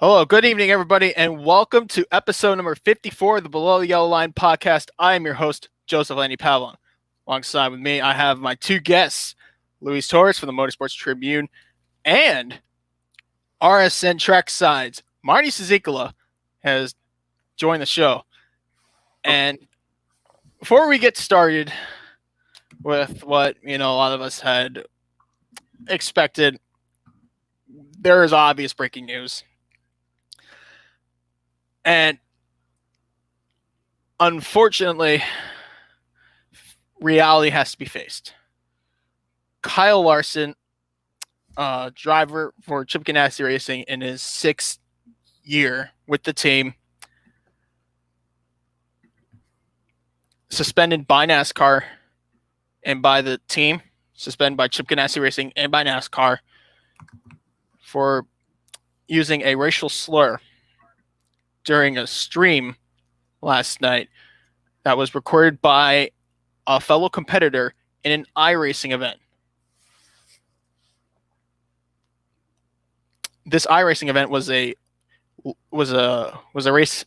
Hello, good evening, everybody, and welcome to episode number 54 of the Below the Yellow Line podcast. I am your host, Joseph Lanny Pavlon. Alongside with me, I have my two guests, Luis Torres from the Motorsports Tribune and RSN Trackside's Marty Czekala has joined the show. And before we get started with what, a lot of us had expected, there is obvious breaking news. And unfortunately, reality has to be faced. Kyle Larson, driver for Chip Ganassi Racing in his sixth year with the team, suspended by NASCAR and by the team, suspended by Chip Ganassi Racing and by NASCAR for using a racial slur during a stream last night that was recorded by a fellow competitor in an iRacing event. This iRacing event was a race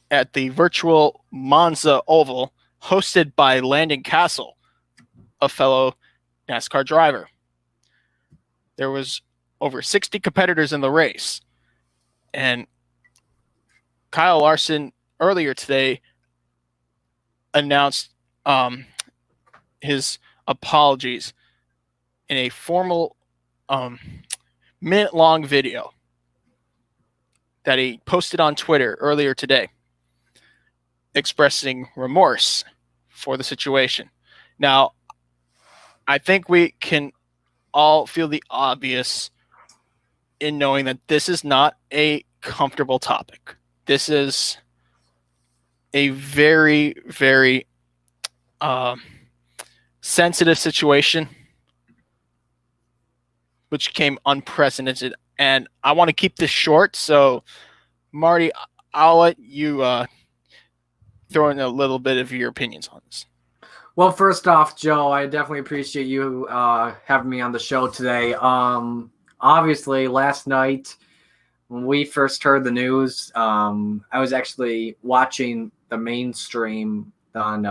at the virtual Monza Oval, hosted by Landon Castle, a fellow NASCAR driver. There was over 60 competitors in the race, and Kyle Larson earlier today announced his apologies in a formal minute-long video that he posted on Twitter earlier today, expressing remorse for the situation. Now, I think we can all feel the obvious in knowing that this is not a comfortable topic. This is a very, very sensitive situation, which came unprecedented. And I want to keep this short. So, Marty, I'll let you throw in a little bit of your opinions on this. Well, first off, Joe, I definitely appreciate you having me on the show today. Obviously, last night, when we first heard the news, I was actually watching the mainstream on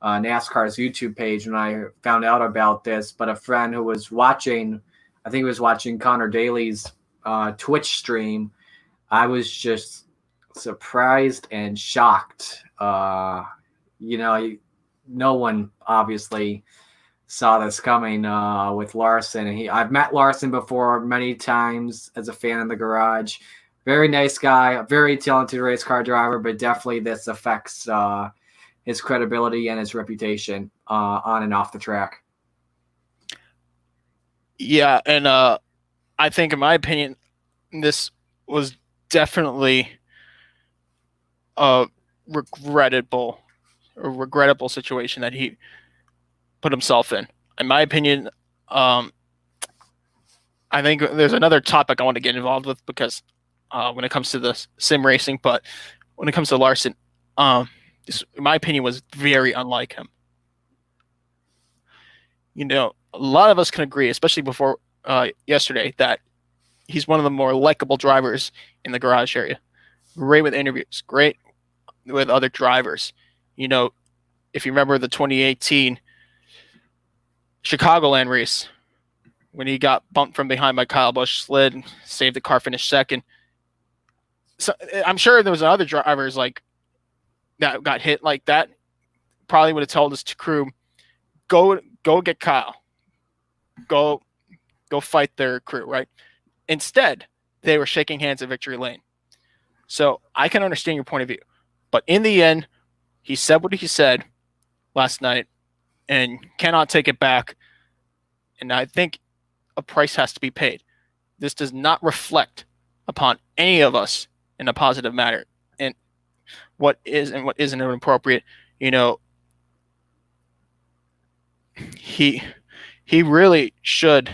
NASCAR's YouTube page when I found out about this. But a friend who was watching, I think he was watching Connor Daly's Twitch stream, I was just surprised and shocked. No one obviously saw this coming with Larson. And I've met Larson before many times as a fan in the garage. Very nice guy, a very talented race car driver, but definitely this affects his credibility and his reputation on and off the track. Yeah, and I think, in my opinion, this was definitely a regrettable situation that he put himself in. In my opinion, I think there's another topic I want to get involved with because when it comes to the sim racing, but when it comes to Larson, this, in my opinion, was very unlike him. A lot of us can agree, especially before yesterday, that he's one of the more likable drivers in the garage area. Great with interviews, great with other drivers. If you remember the 2018 Chicagoland race, when he got bumped from behind by Kyle Busch, slid, saved the car, finished second. So I'm sure there was other drivers like that got hit like that. Probably would have told his crew, go get Kyle. Go fight their crew, right? Instead, they were shaking hands at victory lane. So I can understand your point of view. But in the end, he said what he said last night and cannot take it back. And I think a price has to be paid. This does not reflect upon any of us in a positive manner. And what is and what isn't inappropriate, he really should,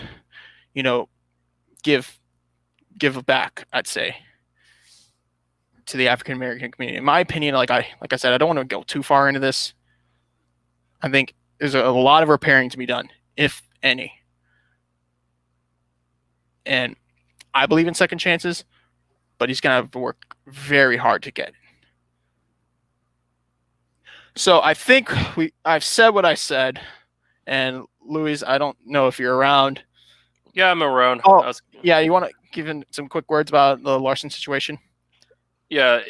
give back, I'd say, to the African American community. In my opinion, like I said, I don't want to go too far into this. I think there's a lot of repairing to be done, if any. And I believe in second chances, but he's going to have to work very hard to get it. So I think I've said what I said, and Louis, I don't know if you're around. Yeah, I'm around. Oh, yeah, you want to give in some quick words about the Larson situation? Yeah,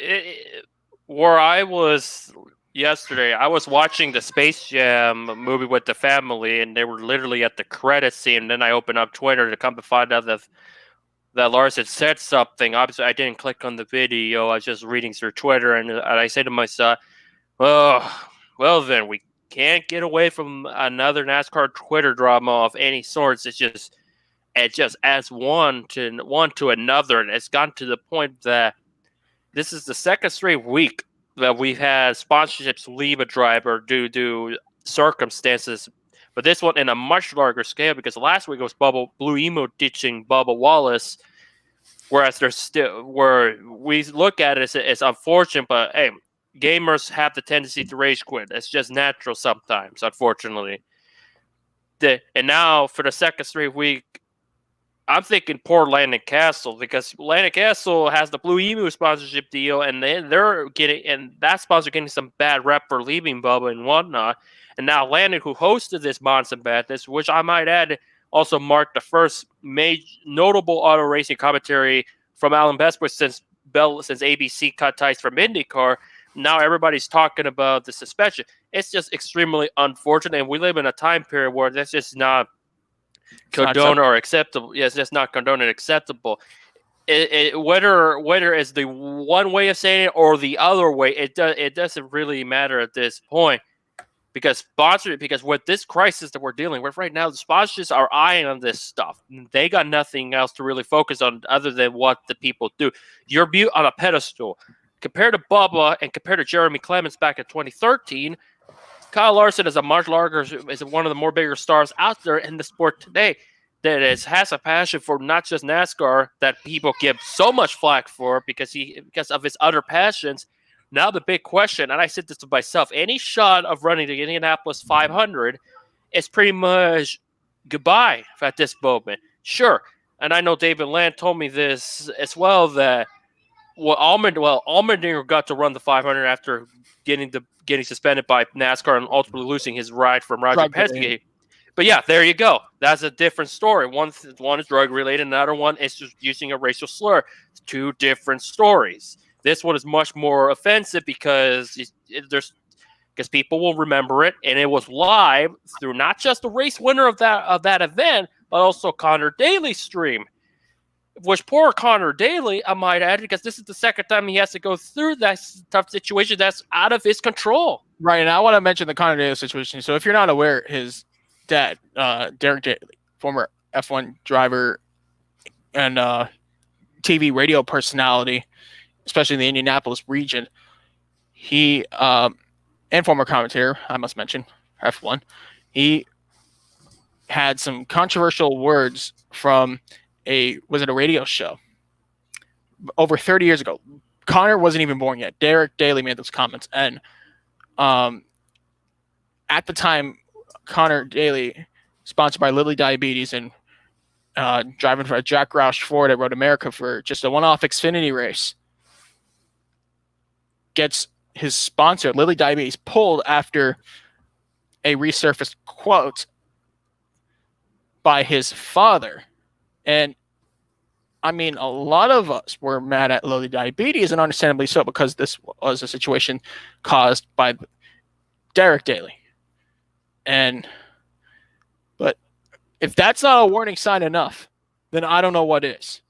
where I was yesterday, I was watching the Space Jam movie with the family, and they were literally at the credit scene. And then I opened up Twitter to come to find out that Larson said something. Obviously, I didn't click on the video. I was just reading through Twitter, and I said to myself, "Oh, well then, we can't get away from another NASCAR Twitter drama of any sorts. It just adds one to another, and it's gotten to the point that this is the second straight week that we've had sponsorships leave a driver due to circumstances, but this one in a much larger scale, because last week it was Blue Emo ditching Bubba Wallace, whereas there's still, where we look at it, it's unfortunate, but hey, gamers have the tendency to rage quit. It's just natural sometimes, unfortunately. And now for the second straight week, I'm thinking poor Landon Castle, because Landon Castle has the Blue Emu sponsorship deal, and they're getting, and that sponsor getting some bad rep for leaving Bubba and whatnot. And now Landon, who hosted this Monson Madness, which I might add also marked the first major notable auto racing commentary from Alan Bestwick since ABC cut ties from IndyCar. Now everybody's talking about the suspension. It's just extremely unfortunate, and we live in a time period where that's just not condone or acceptable. Yes, that's not condone and acceptable. Whether it's the one way of saying it or the other way, it doesn't really matter at this point, because with this crisis that we're dealing with right now, the sponsors are eyeing on this stuff. They got nothing else to really focus on other than what the people do. You're viewed on a pedestal. Compared to Bubba and compared to Jeremy Clements back in 2013, Kyle Larson is one of the more bigger stars out there in the sport today that has a passion for not just NASCAR that people give so much flack for because of his other passions. Now the big question, and I said this to myself, any shot of running the Indianapolis 500 is pretty much goodbye at this moment. Sure, and I know David Land told me this as well, that Allmendinger got to run the 500 after getting suspended by NASCAR and ultimately losing his ride from Roger Penske. But yeah, there you go. That's a different story. One is drug related, another one is just using a racial slur. It's two different stories. This one is much more offensive because people will remember it, and it was live through not just the race winner of that event, but also Connor Daly's stream. Which poor Connor Daly, I might add, because this is the second time he has to go through that tough situation that's out of his control. Right, and I want to mention the Connor Daly situation. So if you're not aware, his dad, Derek Daly, former F1 driver and TV radio personality, especially in the Indianapolis region, he and former commentator, I must mention, F1, he had some controversial words from a radio show over 30 years ago. Connor wasn't even born yet. Derek Daly made those comments, and at the time, Connor Daly, sponsored by Lilly Diabetes and driving for a Jack Roush Ford at Road America for just a one-off Xfinity race, gets his sponsor, Lilly Diabetes, pulled after a resurfaced quote by his father. And I mean, a lot of us were mad at Lilly Diabetes, and understandably so, because this was a situation caused by Derek Daly. But if that's not a warning sign enough, then I don't know what is.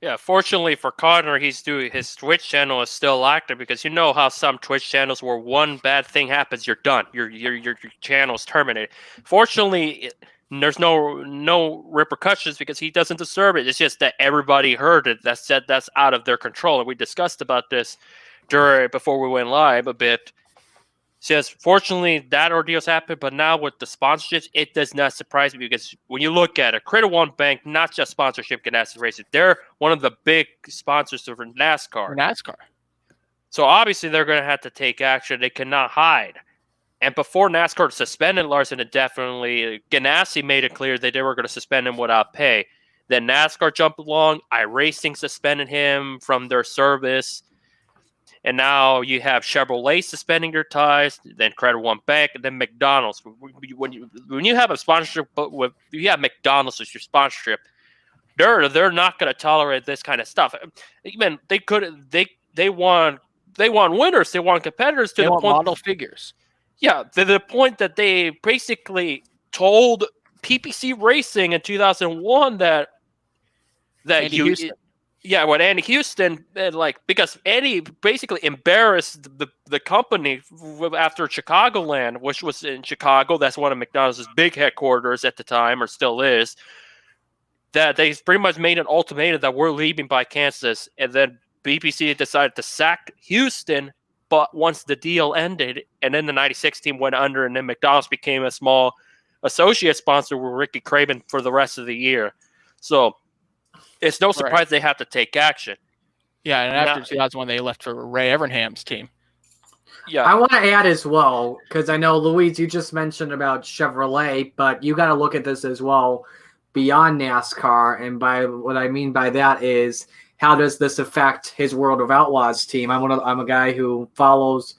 Yeah, fortunately for Connor, his Twitch channel is still active, because you know how some Twitch channels where one bad thing happens, you're done. Your channel is terminated. Fortunately, there's no repercussions because he doesn't deserve it. It's just that everybody heard it. That's out of their control, and we discussed about this before we went live a bit. Says, fortunately, that ordeal's happened, but now with the sponsorships, it does not surprise me, because when you look at it, Credit One Bank, not just sponsorship Ganassi Racing, they're one of the big sponsors for NASCAR. So obviously, they're going to have to take action. They cannot hide. And before NASCAR suspended Larson indefinitely, Ganassi made it clear that they were going to suspend him without pay. Then NASCAR jumped along. iRacing suspended him from their service. And now you have Chevrolet suspending their ties. Then Credit One Bank, and then McDonald's. When you have a sponsorship, you have McDonald's as your sponsorship, they're not going to tolerate this kind of stuff. Even they want winners. They want competitors to They the want point model figures. Yeah, to the point that they basically told PPC Racing in 2001 that Andy Houston. Yeah, with Andy Houston, because Andy basically embarrassed the company after Chicagoland, which was in Chicago. That's one of McDonald's big headquarters at the time, or still is. That they pretty much made an ultimatum that we're leaving by Kansas, and then BBC decided to sack Houston. But once the deal ended, and then the '96 team went under, and then McDonald's became a small associate sponsor with Ricky Craven for the rest of the year. So it's no surprise they have to take action. Yeah, and after 2001, they left for Ray Evernham's team. Yeah, I want to add as well, because I know, Louise, you just mentioned about Chevrolet, but you got to look at this as well beyond NASCAR. And by what I mean by that is, how does this affect his World of Outlaws team? I'm a guy who follows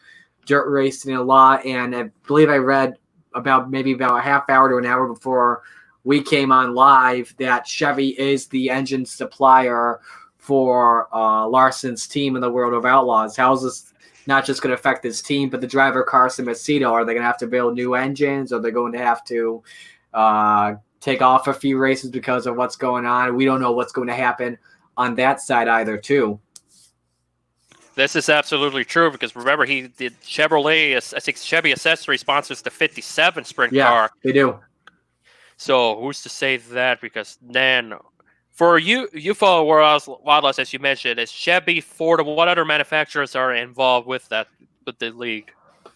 dirt racing a lot, and I believe I read about a half hour to an hour before we came on live that Chevy is the engine supplier for Larson's team in the World of Outlaws. How is this not just going to affect his team, but the driver Carson Macedo? Are they going to have to build new engines? Are they going to have to take off a few races because of what's going on? We don't know what's going to happen on that side either, too. This is absolutely true, because remember, he did Chevrolet. I think Chevy Accessory sponsors the '57 sprint car. Yeah, they do. So who's to say that? Because then, for you follow World Outlaws, as you mentioned, is Chevy, Ford, and what other manufacturers are involved with the league?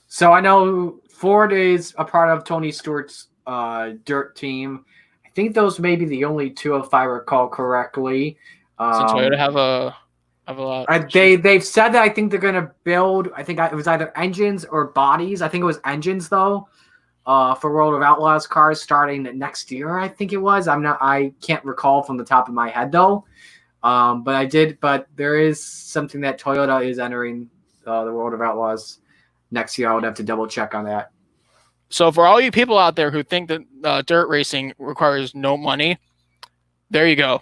So I know Ford is a part of Tony Stewart's dirt team. I think those may be the only two, if I recall correctly. Does Toyota have a lot? They've said that I think they're going to build. I think it was either engines or bodies. I think it was engines though. For World of Outlaws cars starting next year, I think it was. I can't recall from the top of my head though. But there is something that Toyota is entering the World of Outlaws next year. I would have to double check on that. So for all you people out there who think that dirt racing requires no money, there you go.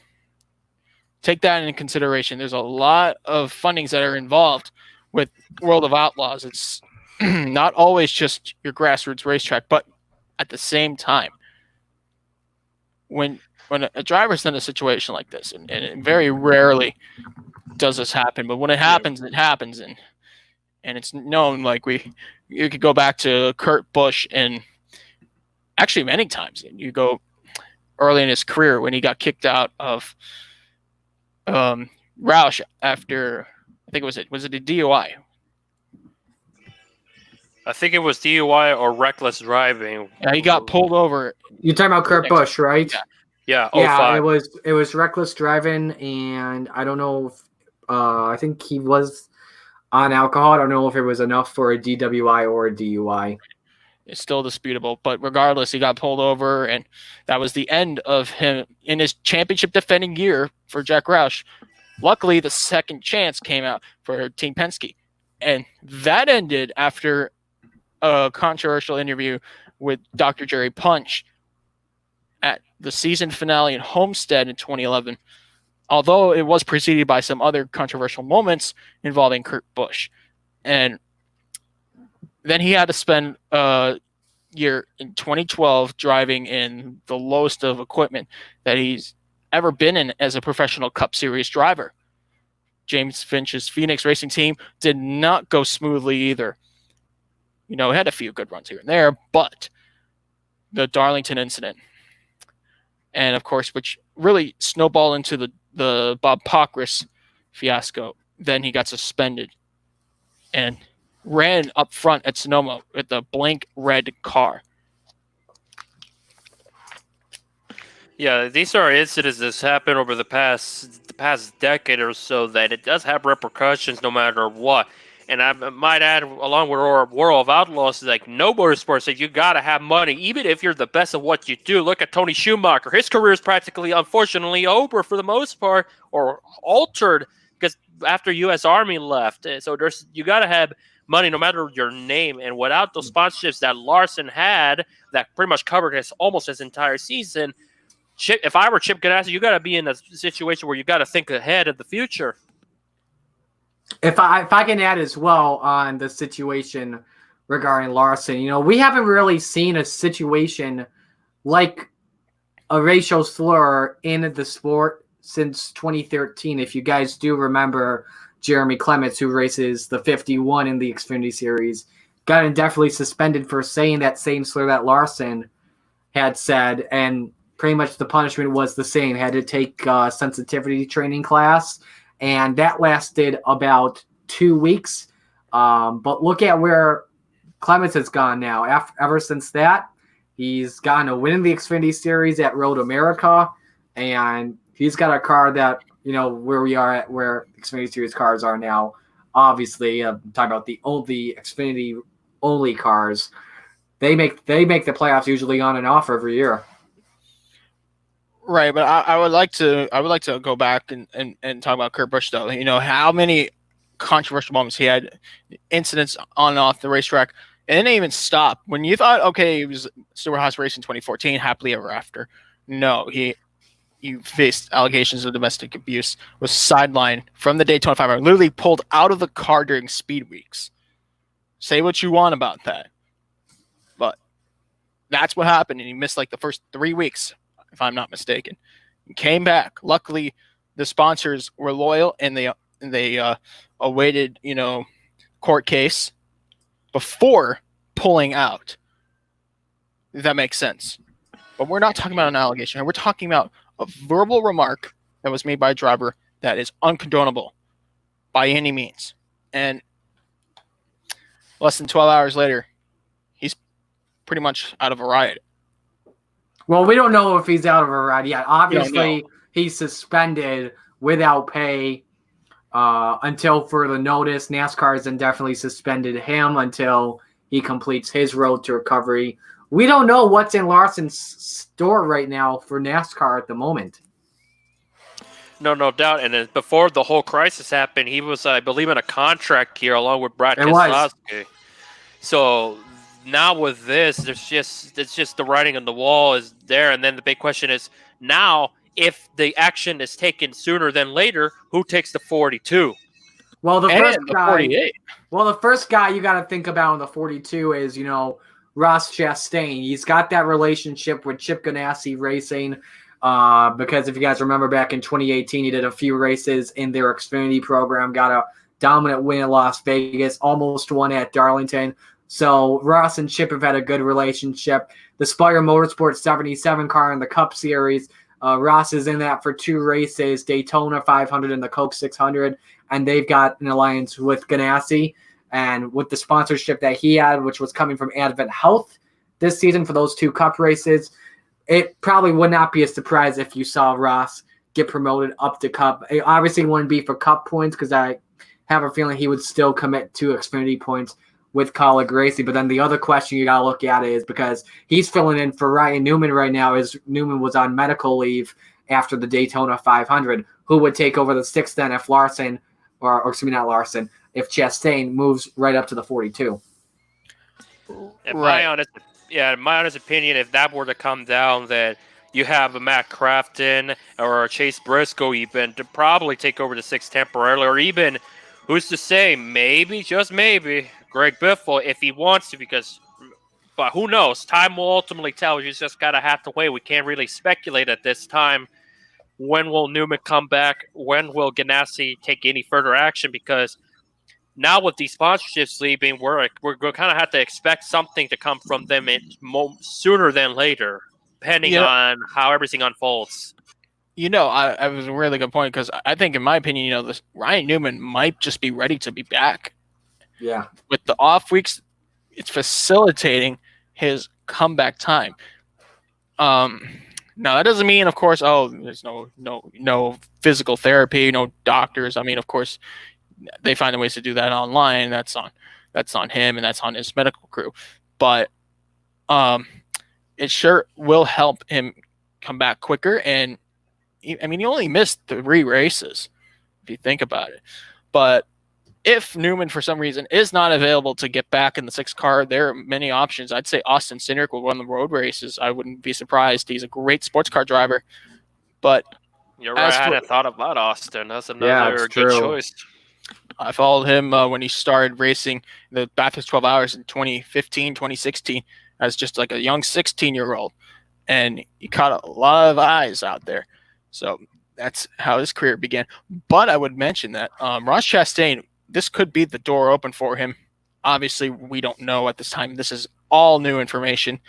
Take that into consideration. There's a lot of fundings that are involved with World of Outlaws. It's not always just your grassroots racetrack, but at the same time, when a driver's in a situation like this, and it very rarely does this happen, but when it happens, it happens, and it's known. You could go back to Kurt Busch, and actually many times, and you go early in his career when he got kicked out of Roush after, I think was it a DUI? I think it was DUI or reckless driving. Yeah, he got pulled over. You're talking about Kurt Busch, right? Yeah. Yeah, it was reckless driving, and I don't know if I think he was on alcohol. I don't know if it was enough for a DWI or a DUI. It's still disputable, but regardless, he got pulled over, and that was the end of him in his championship defending year for Jack Roush. Luckily, the second chance came out for Team Penske, and that ended after a controversial interview with Dr. Jerry Punch at the season finale in Homestead in 2011, although it was preceded by some other controversial moments involving Kurt Busch. And then he had to spend a year in 2012 driving in the lowest of equipment that he's ever been in as a professional Cup Series driver. James Finch's Phoenix Racing team did not go smoothly either. He had a few good runs here and there, but the Darlington incident, and of course, which really snowballed into the Bob Pockrass fiasco. Then he got suspended and ran up front at Sonoma with a blank red car. Yeah, these are incidents that's happened over the past decade or so that it does have repercussions no matter what. And I might add, along with our World of Outlaws, is like no motorsports that you got to have money, even if you're the best at what you do. Look at Tony Schumacher. His career is practically, unfortunately, over for the most part, or altered, because after U.S. Army left. So you got to have money no matter your name. And without those sponsorships that Larson had, that pretty much covered almost his entire season, if I were Chip Ganassi, you got to be in a situation where you got to think ahead of the future. If I can add as well on the situation regarding Larson, we haven't really seen a situation like a racial slur in the sport since 2013. If you guys do remember, Jeremy Clements, who races the 51 in the Xfinity Series, got indefinitely suspended for saying that same slur that Larson had said, and pretty much the punishment was the same. Had to take a sensitivity training class, and that lasted about 2 weeks. But look at where Clements has gone now. Ever since that, he's gotten a win in the Xfinity Series at Road America, and he's got a car that, where we are at, where Xfinity Series cars are now. Obviously, I'm talking about the Xfinity only cars. They make the playoffs usually on and off every year. Right, but I would like to go back and talk about Kurt Busch, though. How many controversial moments he had, incidents on and off the racetrack, and it didn't even stop. When you thought, okay, it was Stewart Haas racing 2014, happily ever after. No, he faced allegations of domestic abuse, was sidelined from the Daytona 500, literally pulled out of the car during speed weeks. Say what you want about that, but that's what happened, and he missed like the first 3 weeks, if I'm not mistaken. He came back. Luckily, the sponsors were loyal, and they awaited, court case before pulling out. If that makes sense. But we're not talking about an allegation. We're talking about a verbal remark that was made by a driver that is uncondonable by any means. And less than 12 hours later, he's pretty much out of a riot. Well, we don't know if he's out of a ride yet. Obviously, he's suspended without pay until further notice. NASCAR has indefinitely suspended him until he completes his road to recovery. We don't know what's in Larson's store right now for NASCAR at the moment. No doubt. And then before the whole crisis happened, he was, I believe, in a contract here along with Brad Keselowski. So now with this, it's just the writing on the wall is there. And then the big question is now, if the action is taken sooner than later, who takes the 42? Well, the first guy you got to think about in the 42 is, Ross Chastain. He's got that relationship with Chip Ganassi Racing because if you guys remember back in 2018, he did a few races in their Xfinity program, got a dominant win in Las Vegas, almost won at Darlington. So Ross and Chip have had a good relationship. The Spire Motorsports 77 car in the Cup Series, Ross is in that for 2 races, Daytona 500 and the Coke 600, and they've got an alliance with Ganassi. And with the sponsorship that he had, which was coming from Advent Health this season for those 2 Cup races, it probably would not be a surprise if you saw Ross get promoted up to Cup. It obviously wouldn't be for Cup points because I have a feeling he would still commit to Xfinity points with Kaulig Racing. But then the other question you got to look at is because he's filling in for Ryan Newman right now, as Newman was on medical leave after the Daytona 500. Who would take over the 6th then if Larson, or excuse me, not Larson, if Chastain moves right up to the 42? In my honest opinion, if that were to come down, that you have a Matt Crafton or a Chase Briscoe even to probably take over the 6th temporarily, or even, who's to say, maybe, just maybe, Greg Biffle if he wants to, but who knows? Time will ultimately tell. You just got to have to wait. We can't really speculate at this time. When will Newman come back? When will Ganassi take any further action? Because now with these sponsorships leaving, we're going to kind of have to expect something to come from them sooner than later, depending on how everything unfolds. I was a really good point because I think, in my opinion, this Ryan Newman might just be ready to be back. Yeah. With the off weeks, it's facilitating his comeback time. Now that doesn't mean, of course, there's no physical therapy, no doctors. I mean, of course, they find ways to do that online. That's on him and that's on his medical crew. But it sure will help him come back quicker. And he only missed 3 races if you think about it. But if Newman for some reason is not available to get back in the 6 car, there are many options. I'd say Austin Cindric will run the road races. I wouldn't be surprised. He's a great sports car driver. But you're right. I hadn't thought about Austin. That's another good choice. I followed him when he started racing the Bathurst 12 Hours in 2015, 2016 as just like a young 16-year-old. And he caught a lot of eyes out there. So that's how his career began. But I would mention that Ross Chastain, this could be the door open for him. Obviously, we don't know at this time. This is all new information.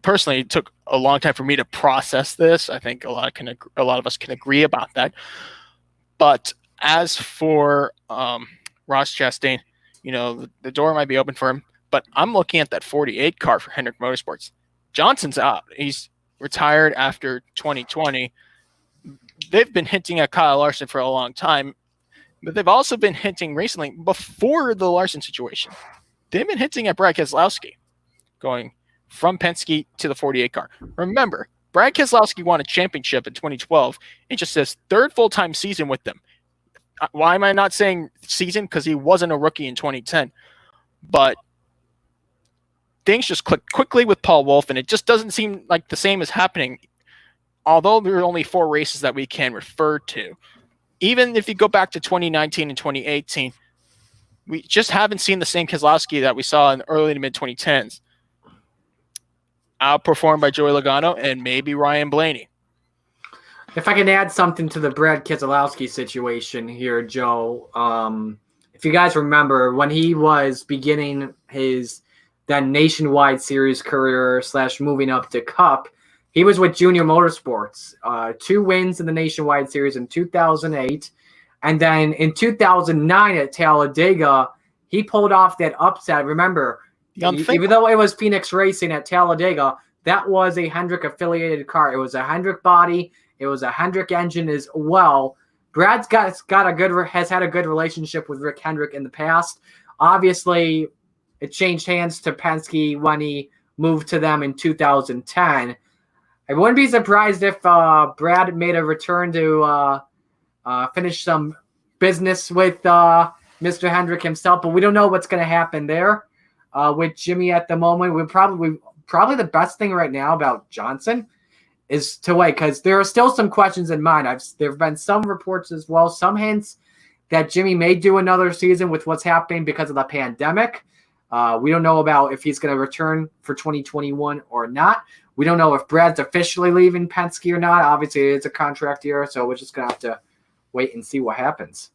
Personally, it took a long time for me to process this. I think a lot of us can agree about that. But as for Ross Chastain, the door might be open for him. But I'm looking at that 48 car for Hendrick Motorsports. Johnson's out. He's retired after 2020. They've been hinting at Kyle Larson for a long time, but they've also been hinting recently before the Larson situation. They've been hinting at Brad Keselowski going from Penske to the 48 car. Remember, Brad Keselowski won a championship in 2012 in just his 3rd full-time season with them. Why am I not saying season? Because he wasn't a rookie in 2010. But things just clicked quickly with Paul Wolfe, and it just doesn't seem like the same is happening. Although there are only 4 races that we can refer to. Even if you go back to 2019 and 2018, we just haven't seen the same Keselowski that we saw in the early to mid-2010s. Outperformed by Joey Logano and maybe Ryan Blaney. If I can add something to the Brad Keselowski situation here, Joe, if you guys remember, when he was beginning his then Nationwide Series career / moving up to Cup, he was with Junior Motorsports, 2 wins in the Nationwide Series in 2008. And then in 2009 at Talladega, he pulled off that upset. Remember, even though it was Phoenix Racing at Talladega, that was a Hendrick-affiliated car. It was a Hendrick body. It was a Hendrick engine as well. Brad's has had a good relationship with Rick Hendrick in the past. Obviously, it changed hands to Penske when he moved to them in 2010. I wouldn't be surprised if Brad made a return to finish some business with Mr. Hendrick himself, but we don't know what's going to happen there with Jimmy at the moment. We're probably the best thing right now about Johnson is to wait, because there are still some questions in mind. There have been some reports as well, some hints that Jimmy may do another season with what's happening because of the pandemic. We don't know about if he's going to return for 2021 or not. We don't know if Brad's officially leaving Penske or not. Obviously, it's a contract year, so we're just going to have to wait and see what happens.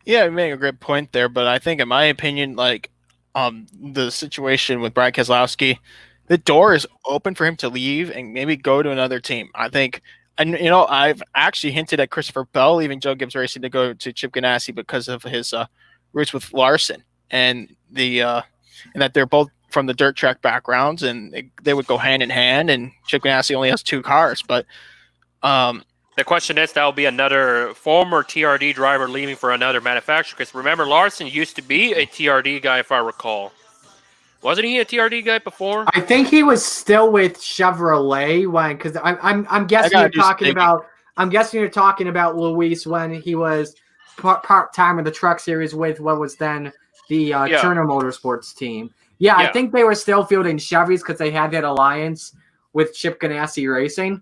Yeah, you make a great point there, but I think, in my opinion, the situation with Brad Keselowski, the door is open for him to leave and maybe go to another team. I think, and I've actually hinted at Christopher Bell leaving Joe Gibbs Racing to go to Chip Ganassi because of his roots with Larson and and that they're both from the dirt track backgrounds, and they would go hand in hand. And Chip Ganassi only has 2 cars, but the question is, that will be another former TRD driver leaving for another manufacturer. Because remember, Larson used to be a TRD guy, if I recall. Wasn't he a TRD guy before? I think he was still with Chevrolet because I'm guessing you're talking about. I'm guessing you're talking about Luis when he was part time in the Truck Series with what was then the Turner Motorsports team. Yeah, I think they were still fielding Chevys because they had that alliance with Chip Ganassi Racing.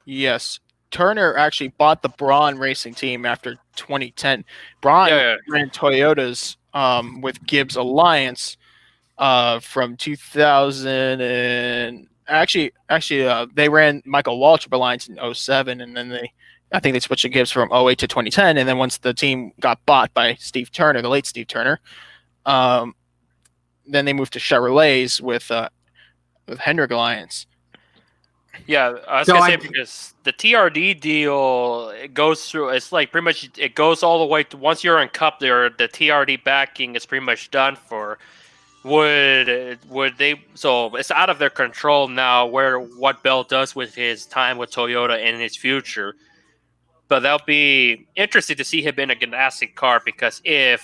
Yes. Turner actually bought the Braun Racing team after 2010. Braun ran Toyotas with Gibbs Alliance from 2000 and actually they ran Michael Waltrip Alliance in 07, and then I think they switched to Gibbs from 08 to 2010, and then once the team got bought by Steve Turner, the late Steve Turner, then they moved to Chevrolets with Hendrick Alliance. Yeah, I was going to say, because the TRD deal, it goes through, it's like pretty much, it goes all the way to, once you're in Cup there, the TRD backing is pretty much done for. Would they, so it's out of their control now what Bell does with his time with Toyota and his future. but that'll be interesting to see him in a Ganassi car because you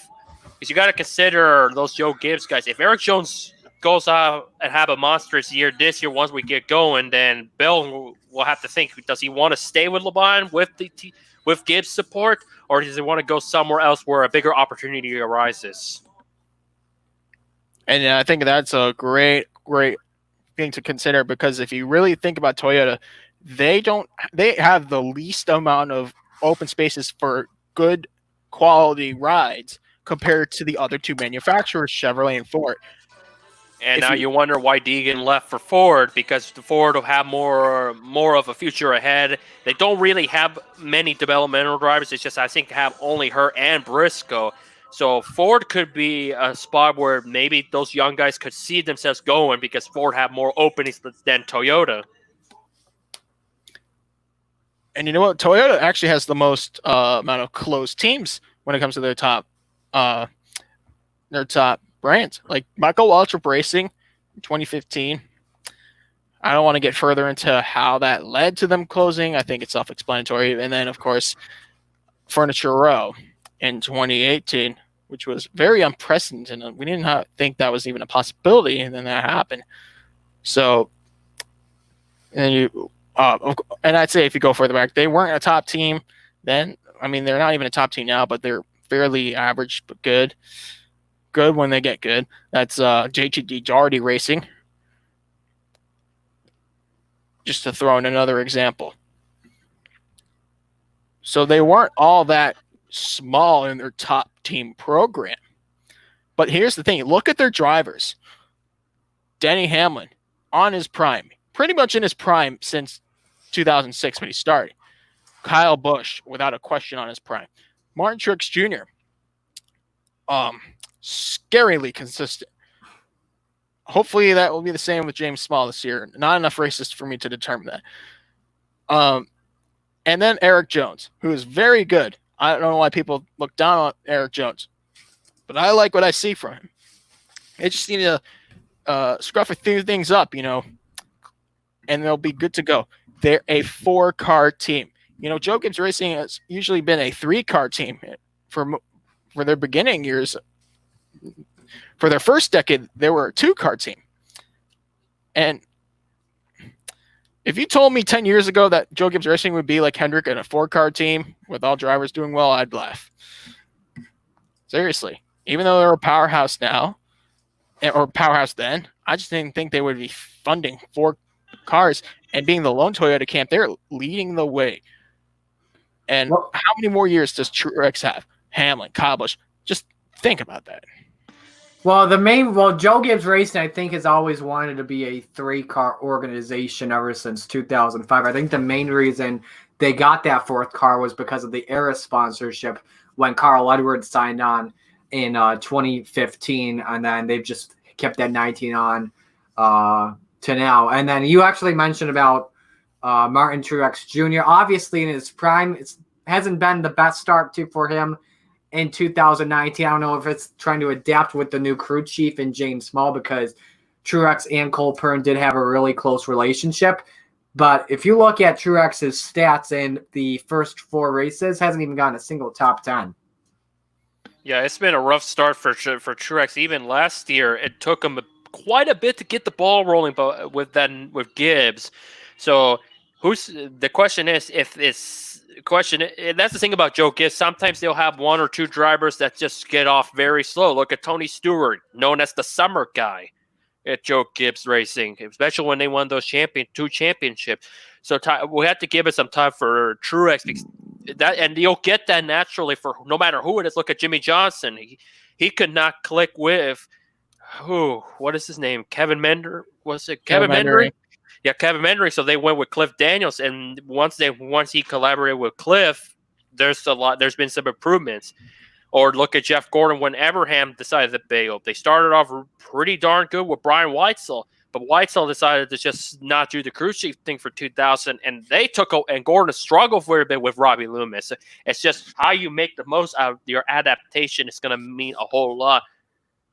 got to consider those Joe Gibbs guys. If Eric Jones goes out and have a monstrous year this year, once we get going, then Bill will have to think: does he want to stay with LeBron with Gibbs' support, or does he want to go somewhere else where a bigger opportunity arises? And I think that's a great thing to consider, because if you really think about Toyota, they have the least amount of open spaces for good quality rides compared to the other two manufacturers, Chevrolet and Ford. And now you wonder why Deegan left for Ford, because the Ford will have more of a future ahead. They don't really have many developmental drivers. It's just, I think, have only her and Briscoe. So Ford could be a spot where maybe those young guys could see themselves going, because Ford have more openings than Toyota. And you know what? Toyota actually has the most amount of closed teams when it comes to their top brands. Like Michael Waltrip Racing in 2015. I don't want to get further into how that led to them closing. I think it's self-explanatory. And then, of course, Furniture Row in 2018, which was very unprecedented. We didn't think that was even a possibility, and then that happened. So, and I'd say if you go further back, they weren't a top team then. I mean, they're not even a top team now, but they're fairly average but good. Good when they get good. That's JTD Doherty Racing. Just to throw in another example. So they weren't all that small in their top team program. But here's the thing. Look at their drivers. Denny Hamlin on his prime. Pretty much in his prime since 2006 when he started. Kyle Busch, without a question, on his prime. Martin Truex Jr. Scarily consistent. Hopefully that will be the same with James Small this year. Not enough races for me to determine that. And then Eric Jones, who is very good. I don't know why people look down on Eric Jones, but I like what I see from him. They just need to scruff a few things up, and they'll be good to go. They're a 4-car team. Joe Gibbs Racing has usually been a 3-car team for their beginning years. For their first decade, they were a 2-car team. And if you told me 10 years ago that Joe Gibbs Racing would be like Hendrick in a 4-car team with all drivers doing well, I'd laugh. Seriously. Even though they're a powerhouse now, or powerhouse then, I just didn't think they would be funding 4 cars and being the lone Toyota camp. They're leading the way. And how many more years does Truex have? Hamlin, Kyle Busch. Just think about that. Well, Joe Gibbs Racing, I think, has always wanted to be a 3-car organization ever since 2005. I think the main reason they got that 4th car was because of the Era sponsorship when Carl Edwards signed on in 2015, and then they've just kept that 19 on to now. And then you actually mentioned about Martin Truex Jr. Obviously, in his prime, it hasn't been the best start for him. In 2019, I don't know if it's trying to adapt with the new crew chief and James Small, because Truex and Cole Pearn did have a really close relationship. But if you look at Truex's stats in the first 4 races, hasn't even gotten a single top 10. Yeah, it's been a rough start for Truex. Even last year, it took him quite a bit to get the ball rolling, but with Gibbs. So the question is if it's. And that's the thing about Joe Gibbs. Sometimes they'll have 1 or 2 drivers that just get off very slow. Look at Tony Stewart, known as the summer guy at Joe Gibbs Racing, especially when they won those 2 championships. So we have to give it some time for Truex, because and you'll get that naturally for no matter who it is. Look at Jimmy Johnson. He could not click with what is his name? Kevin Mender? Was it Kevin Mendering? Yeah, Kevin Mendering. So they went with Cliff Daniels, and once he collaborated with Cliff, there's been some improvements. Or look at Jeff Gordon when Abraham decided to bail. They started off pretty darn good with Brian Weitzel, but Weitzel decided to just not do the crew chief thing for 2000, and and Gordon struggled for a bit with Robbie Loomis. It's just how you make the most out of your adaptation is going to mean a whole lot,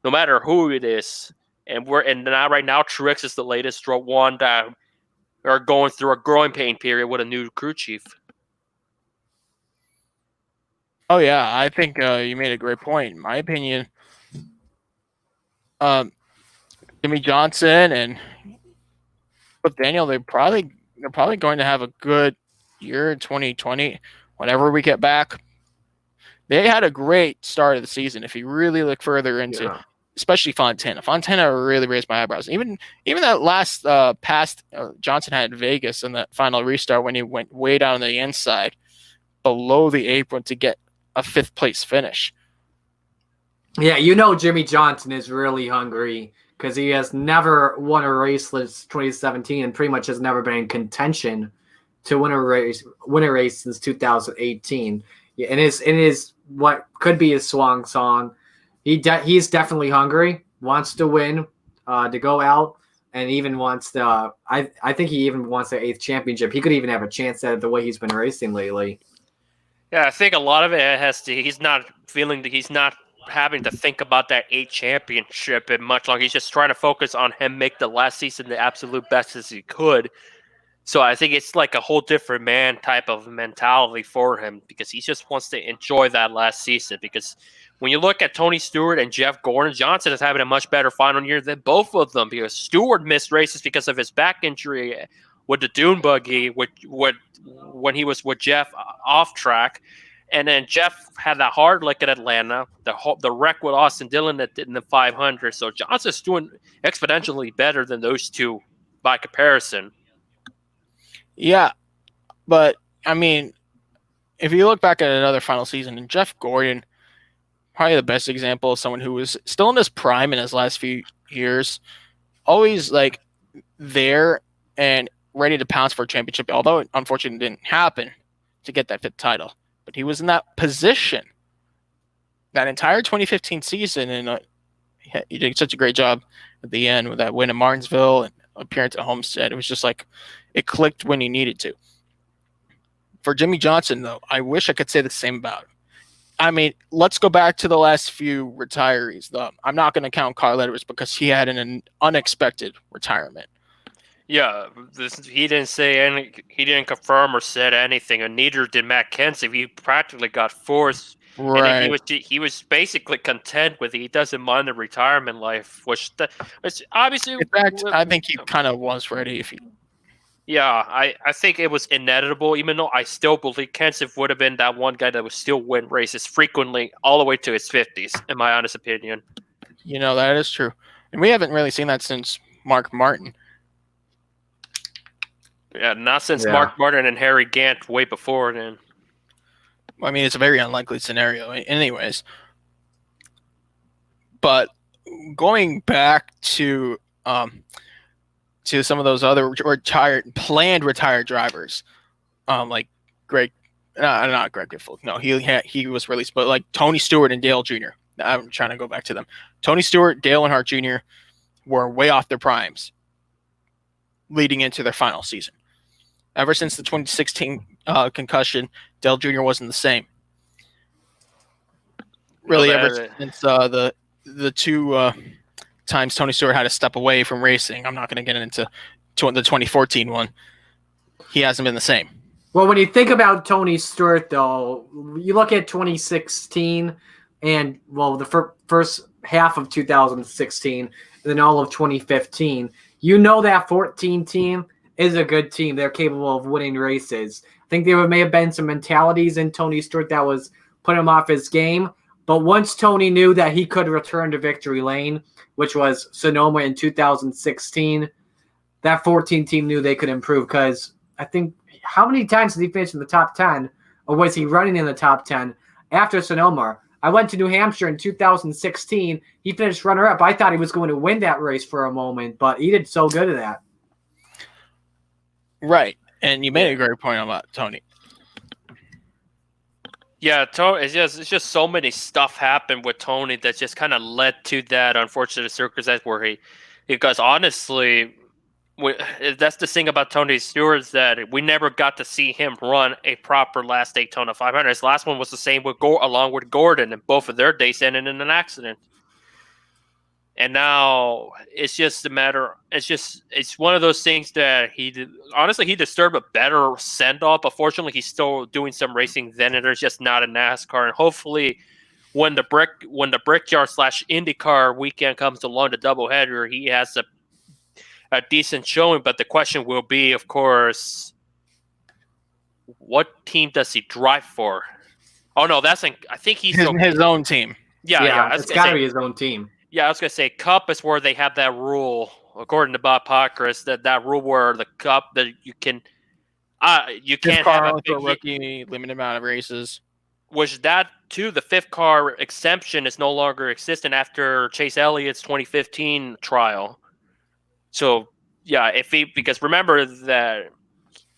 no matter who it is. And right now, Truex is the latest one that are going through a growing pain period with a new crew chief. Oh yeah, I think you made a great point. In my opinion, Jimmy Johnson and Cliff Daniel, they're probably going to have a good year in 2020. Whenever we get back, they had a great start of the season. If you really look further into, especially Fontana really raised my eyebrows. Even that last pass Johnson had in Vegas in that final restart when he went way down on the inside, below the apron to get a 5th place finish. Yeah, Jimmy Johnson is really hungry because he has never won a race since 2017 and pretty much has never been in contention to win a race since 2018. Yeah, and is what could be his swan song. He's definitely hungry, wants to win, to go out, and even wants the. I think he even wants the 8th championship. He could even have a chance at it the way he's been racing lately. Yeah, I think a lot of it has to. He's not feeling that he's not having to think about that 8th championship and much longer. He's just trying to focus on him make the last season the absolute best as he could. So I think it's like a whole different man type of mentality for him because he just wants to enjoy that last season. Because when you look at Tony Stewart and Jeff Gordon, Johnson is having a much better final year than both of them because Stewart missed races because of his back injury with the dune buggy when he was with Jeff off track. And then Jeff had that hard lick at Atlanta, the wreck with Austin Dillon that did in the 500. So Johnson's doing exponentially better than those two by comparison. Yeah, but I mean, if you look back at another final season, and Jeff Gordon, probably the best example of someone who was still in his prime in his last few years, always like there and ready to pounce for a championship, although it unfortunately didn't happen to get that 5th title. But he was in that position that entire 2015 season, and he did such a great job at the end with that win in Martinsville and appearance at Homestead. It was just like it clicked when he needed to. For Jimmy Johnson, though, I wish I could say the same about him. I mean, let's go back to the last few retirees. I'm not going to count Carl Edwards because he had an unexpected retirement. Yeah, he didn't confirm or said anything, and neither did Matt Kenseth. He practically got forced, right? And he was basically content with it. He doesn't mind the retirement life, which obviously. In fact, I think he kind of was ready. Yeah, I think it was inevitable. Even though I still believe Kenseth would have been that one guy that would still win races frequently, all the way to his 50s, in my honest opinion. That is true, and we haven't really seen that since Mark Martin. Yeah, not since Mark Martin and Harry Gant way before then. I mean, it's a very unlikely scenario anyways. But going back to some of those other planned retired drivers, like not Greg Giffel. No, he was released, but like Tony Stewart and Dale Jr. I'm trying to go back to them. Tony Stewart, Dale Earnhardt Jr. were way off their primes leading into their final season. Ever since the 2016 concussion, Dale Jr. wasn't the same. Really, ever since the 2 times Tony Stewart had to step away from racing, I'm not going to get into the 2014 one. He hasn't been the same. Well, when you think about Tony Stewart, though, you look at 2016 and, the first half of 2016 and then all of 2015, that 14 team is a good team. They're capable of winning races. I think there may have been some mentalities in Tony Stewart that was putting him off his game. But once Tony knew that he could return to victory lane, which was Sonoma in 2016, that 14 team knew they could improve because I think how many times did he finish in the top 10 or was he running in the top 10 after Sonoma? I went to New Hampshire in 2016. He finished runner-up. I thought he was going to win that race for a moment, but he did so good at that. Right, and you made a great point about Tony. Yeah, it's just so many stuff happened with Tony that just kind of led to that unfortunate circumstance where because honestly, that's the thing about Tony Stewart is that we never got to see him run a proper last Daytona 500. His last one was the same along with Gordon, and both of their days ended in an accident. And now it's just a matter. It's one of those things that he deserved a better send off. But fortunately, he's still doing some racing. Then and there's just not a NASCAR. And hopefully, when the Brickyard / IndyCar weekend comes along, the doubleheader, he has a decent showing. But the question will be, of course, what team does he drive for? Oh no, I think he's his own team. Yeah, it's got to be his own team. Yeah, I was gonna say Cup is where they have that rule, according to Bob Pockris, that rule where the Cup that you can't have a rookie, limited amount of races. Which that too, the 5th car exemption is no longer existent after Chase Elliott's 2015 trial. So yeah, because remember that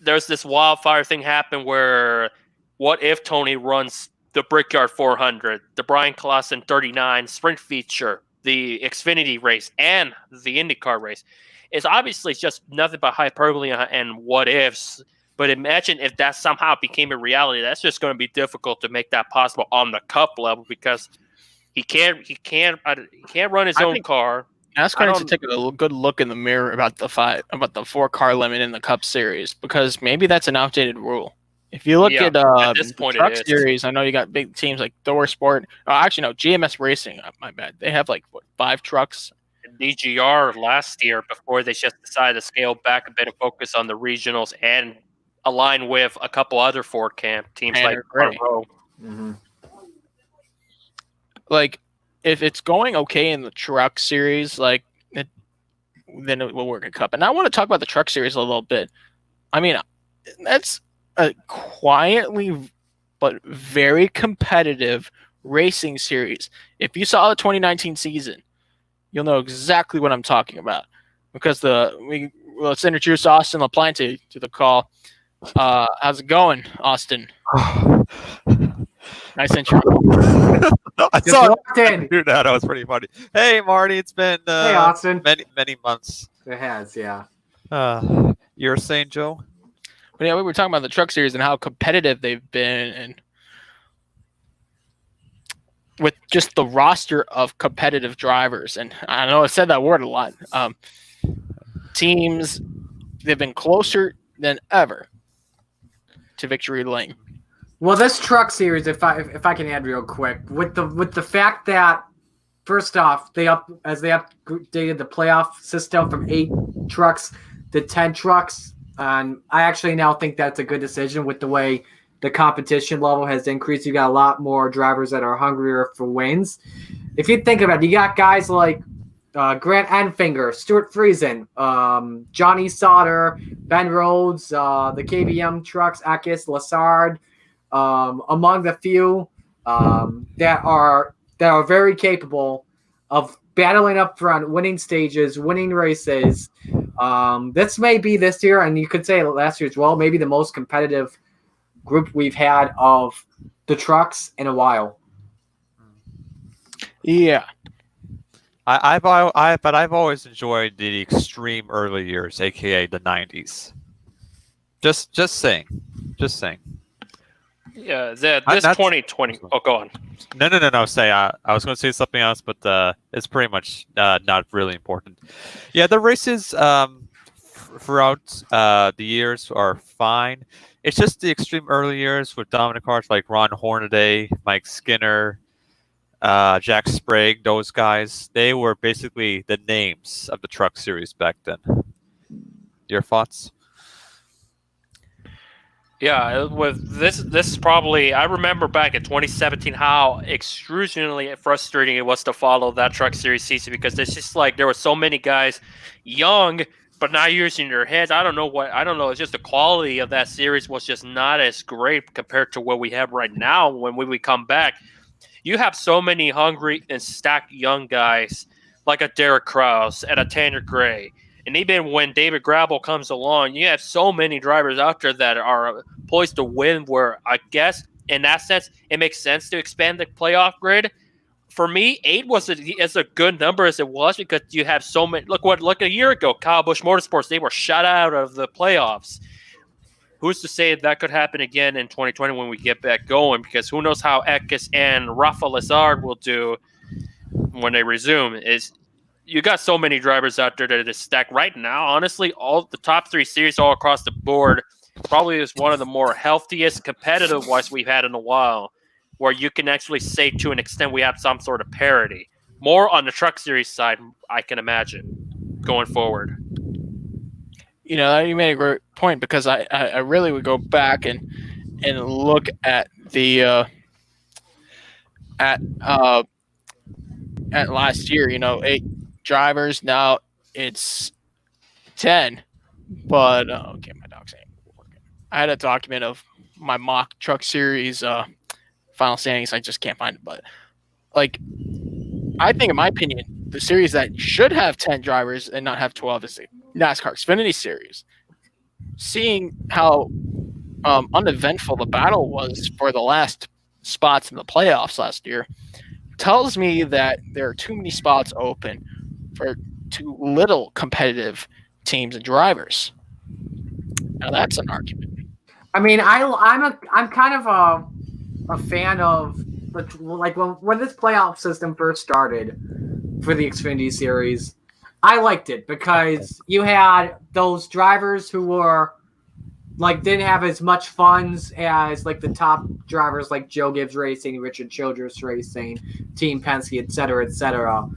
there's this wildfire thing happen where what if Tony runs the Brickyard 400, the Brian Clausen 39 sprint feature, the Xfinity race, and the IndyCar race? It's obviously just nothing but hyperbole and what ifs. But imagine if that somehow became a reality. That's just going to be difficult to make that possible on the Cup level because he can't run his own car. NASCAR needs to take a good look in the mirror about the 4-car limit in the Cup Series, because maybe that's an outdated rule. If you look at this point, the Truck Series, I know you got big teams like Thor Sport. Oh, actually, no, GMS Racing. My bad. They have 5 trucks. DGR last year before they just decided to scale back a bit and focus on the regionals and align with a couple other Ford Camp teams like Monroe. Mm-hmm. If it's going okay in the Truck Series, then it will work at Cup. And I want to talk about the Truck Series a little bit. I mean, that's a quietly but very competitive racing series. If you saw the 2019 season, you'll know exactly what I'm talking about. Because let's introduce Austin LaPlante to the call. How's it going, Austin? Nice intro. I saw it. Do that. That was pretty funny. Hey, Marty. It's been hey, Austin. many months. It has, yeah. You were saying, Joe? But yeah, we were talking about the Truck Series and how competitive they've been, and with just the roster of competitive drivers. And I know I said that word a lot. Teams, they've been closer than ever to victory lane. Well, this Truck Series, if I can add real quick, with the fact that first off, they updated the playoff system from 8 trucks to 10 trucks, and I actually now think that's a good decision with the way the competition level has increased. You got a lot more drivers that are hungrier for wins. If you think about it, you got guys like Grant Enfinger, Stuart Friesen, Johnny Sauter, Ben Rhodes, the KBM trucks, Akis, Lassard, among the few that are very capable of battling up front, winning stages, winning races. This may be this year, and you could say last year as well, maybe the most competitive group we've had of the trucks in a while. Yeah. I've always enjoyed the extreme early years, aka the 90s. Just saying. Yeah, this 2020. Oh, go on. No. Say I was going to say something else, but it's pretty much not really important. Yeah, the races throughout the years are fine. It's just the extreme early years with dominant cars like Ron Hornaday, Mike Skinner, Jack Sprague. Those guys, they were basically the names of the Truck Series back then. Your thoughts? Yeah, with this probably, I remember back in 2017 how excruciatingly frustrating it was to follow that Truck Series season, because it's just there were so many guys young but not using their heads. I don't know. It's just the quality of that series was just not as great compared to what we have right now. When we come back, you have so many hungry and stacked young guys like a Derek Krause and a Tanner Gray. And even when David Gravel comes along, you have so many drivers out there that are poised to win, where I guess in that sense, it makes sense to expand the playoff grid. For me, 8 was as a good number as it was, because you have so many. Look a year ago, Kyle Busch Motorsports, they were shut out of the playoffs. Who's to say that could happen again in 2020 when we get back going? Because who knows how Ekis and Rafa Lazard will do when they resume. you got so many drivers out there that is stacked right now. Honestly, all the top 3 series all across the board probably is one of the more healthiest competitive wise we've had in a while, where you can actually say to an extent we have some sort of parity. More on the truck series side, I can imagine, going forward. You know, you made a great point, because I really would go back and look at the at last year. You know, 8 drivers, now it's 10. But okay, my dog's ain't working. I had a document of my mock truck series final standings. I just can't find it, but like, I think, in my opinion, the series that should have 10 drivers and not have 12 is the NASCAR Xfinity Series. Seeing how uneventful the battle was for the last spots in the playoffs last year tells me that there are too many spots open for too little competitive teams and drivers. Now that's an argument. I mean, I'm kind of a fan of like when this playoff system first started for the Xfinity Series. I liked it because you had those drivers who were like didn't have as much funds as like the top drivers like Joe Gibbs Racing, Richard Childress Racing, Team Penske, et cetera,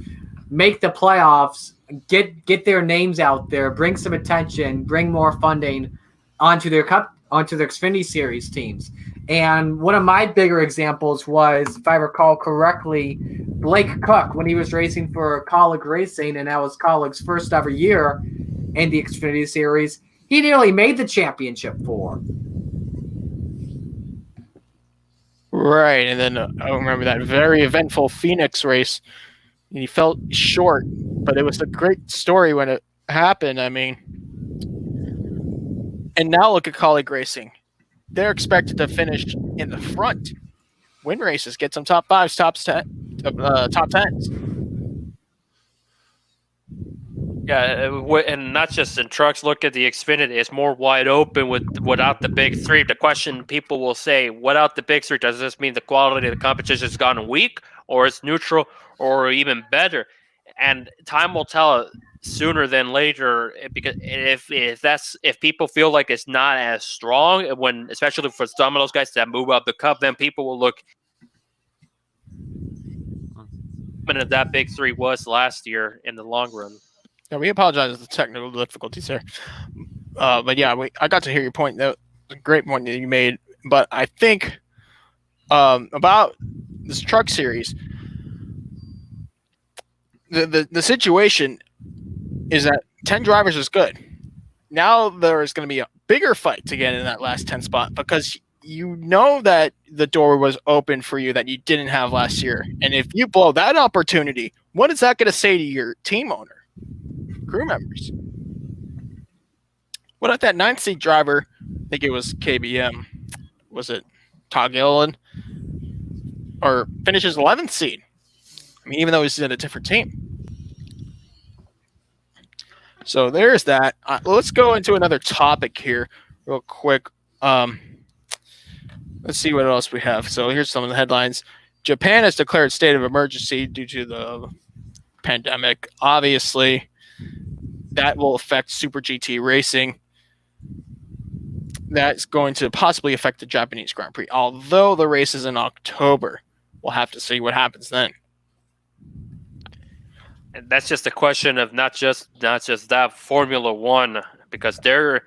make the playoffs, get their names out there, bring some attention, bring more funding onto their Xfinity Series teams. And one of my bigger examples was, if I recall correctly, Blake Cook, when he was racing for Colleague Racing, and that was Colleague's first ever year in the Xfinity Series. He nearly made the championship 4. Right, and then I remember that very eventful Phoenix race. He felt short, but it was a great story when it happened. I mean, and now look at Colleague Racing. They're expected to finish in the front, win races, get some top 5s, top 10s. Yeah, and not just in trucks. Look at the Xfinity; it's more wide open without the big 3. The question people will say, without the big 3, does this mean the quality of the competition has gone weak, or it's neutral, or even better? And time will tell sooner than later, because if people feel like it's not as strong, when especially for some of those guys that move up the cup, then people will look. And that big 3 was last year in the long run. Yeah, we apologize for the technical difficulties there. But yeah, I got to hear your point. That was a great point that you made. But I think about this truck series, the situation is that 10 drivers is good. Now there is going to be a bigger fight to get in that last 10 spot, because you know that the door was open for you that you didn't have last year. And if you blow that opportunity, what is that going to say to your team owner, crew members? What if that 9th seed driver, I think it was KBM, was it Todd Gilliland, or finishes 11th seed? I mean, even though he's in a different team. So there's that. Let's go into another topic here real quick. Let's see what else we have. So here's some of the headlines. Japan has declared state of emergency due to the pandemic. Obviously, that will affect Super GT racing. That's going to possibly affect the Japanese Grand Prix. Although the race is in October, we'll have to see what happens then. And that's just a question of not just that Formula One, because they're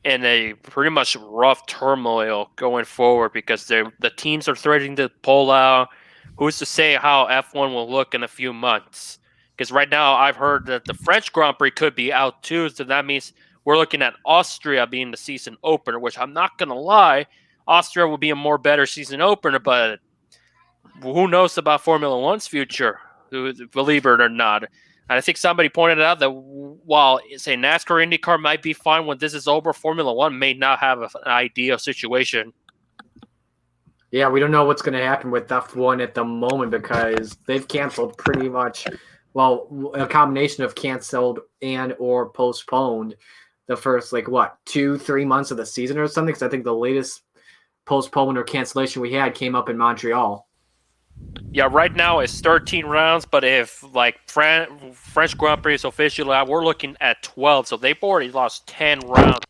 in a pretty much rough turmoil going forward, because the teams are threatening to pull out. Who's to say how F1 will look in a few months? Because right now I've heard that the French Grand Prix could be out too, so that means we're looking at Austria being the season opener, which I'm not going to lie, Austria will be a more better season opener, but who knows about Formula One's future? Believe it or not. And I think somebody pointed out that while, say, NASCAR IndyCar might be fine when this is over, Formula One may not have an ideal situation. Yeah, we don't know what's going to happen with F1 at the moment, because they've canceled pretty much, well, a combination of canceled and or postponed the first, 2-3 months of the season or something, because I think the latest postponement or cancellation we had came up in Montreal. Yeah, right now it's 13 rounds, but if like French Grand Prix is officially out, we're looking at 12. So they've already lost 10 rounds,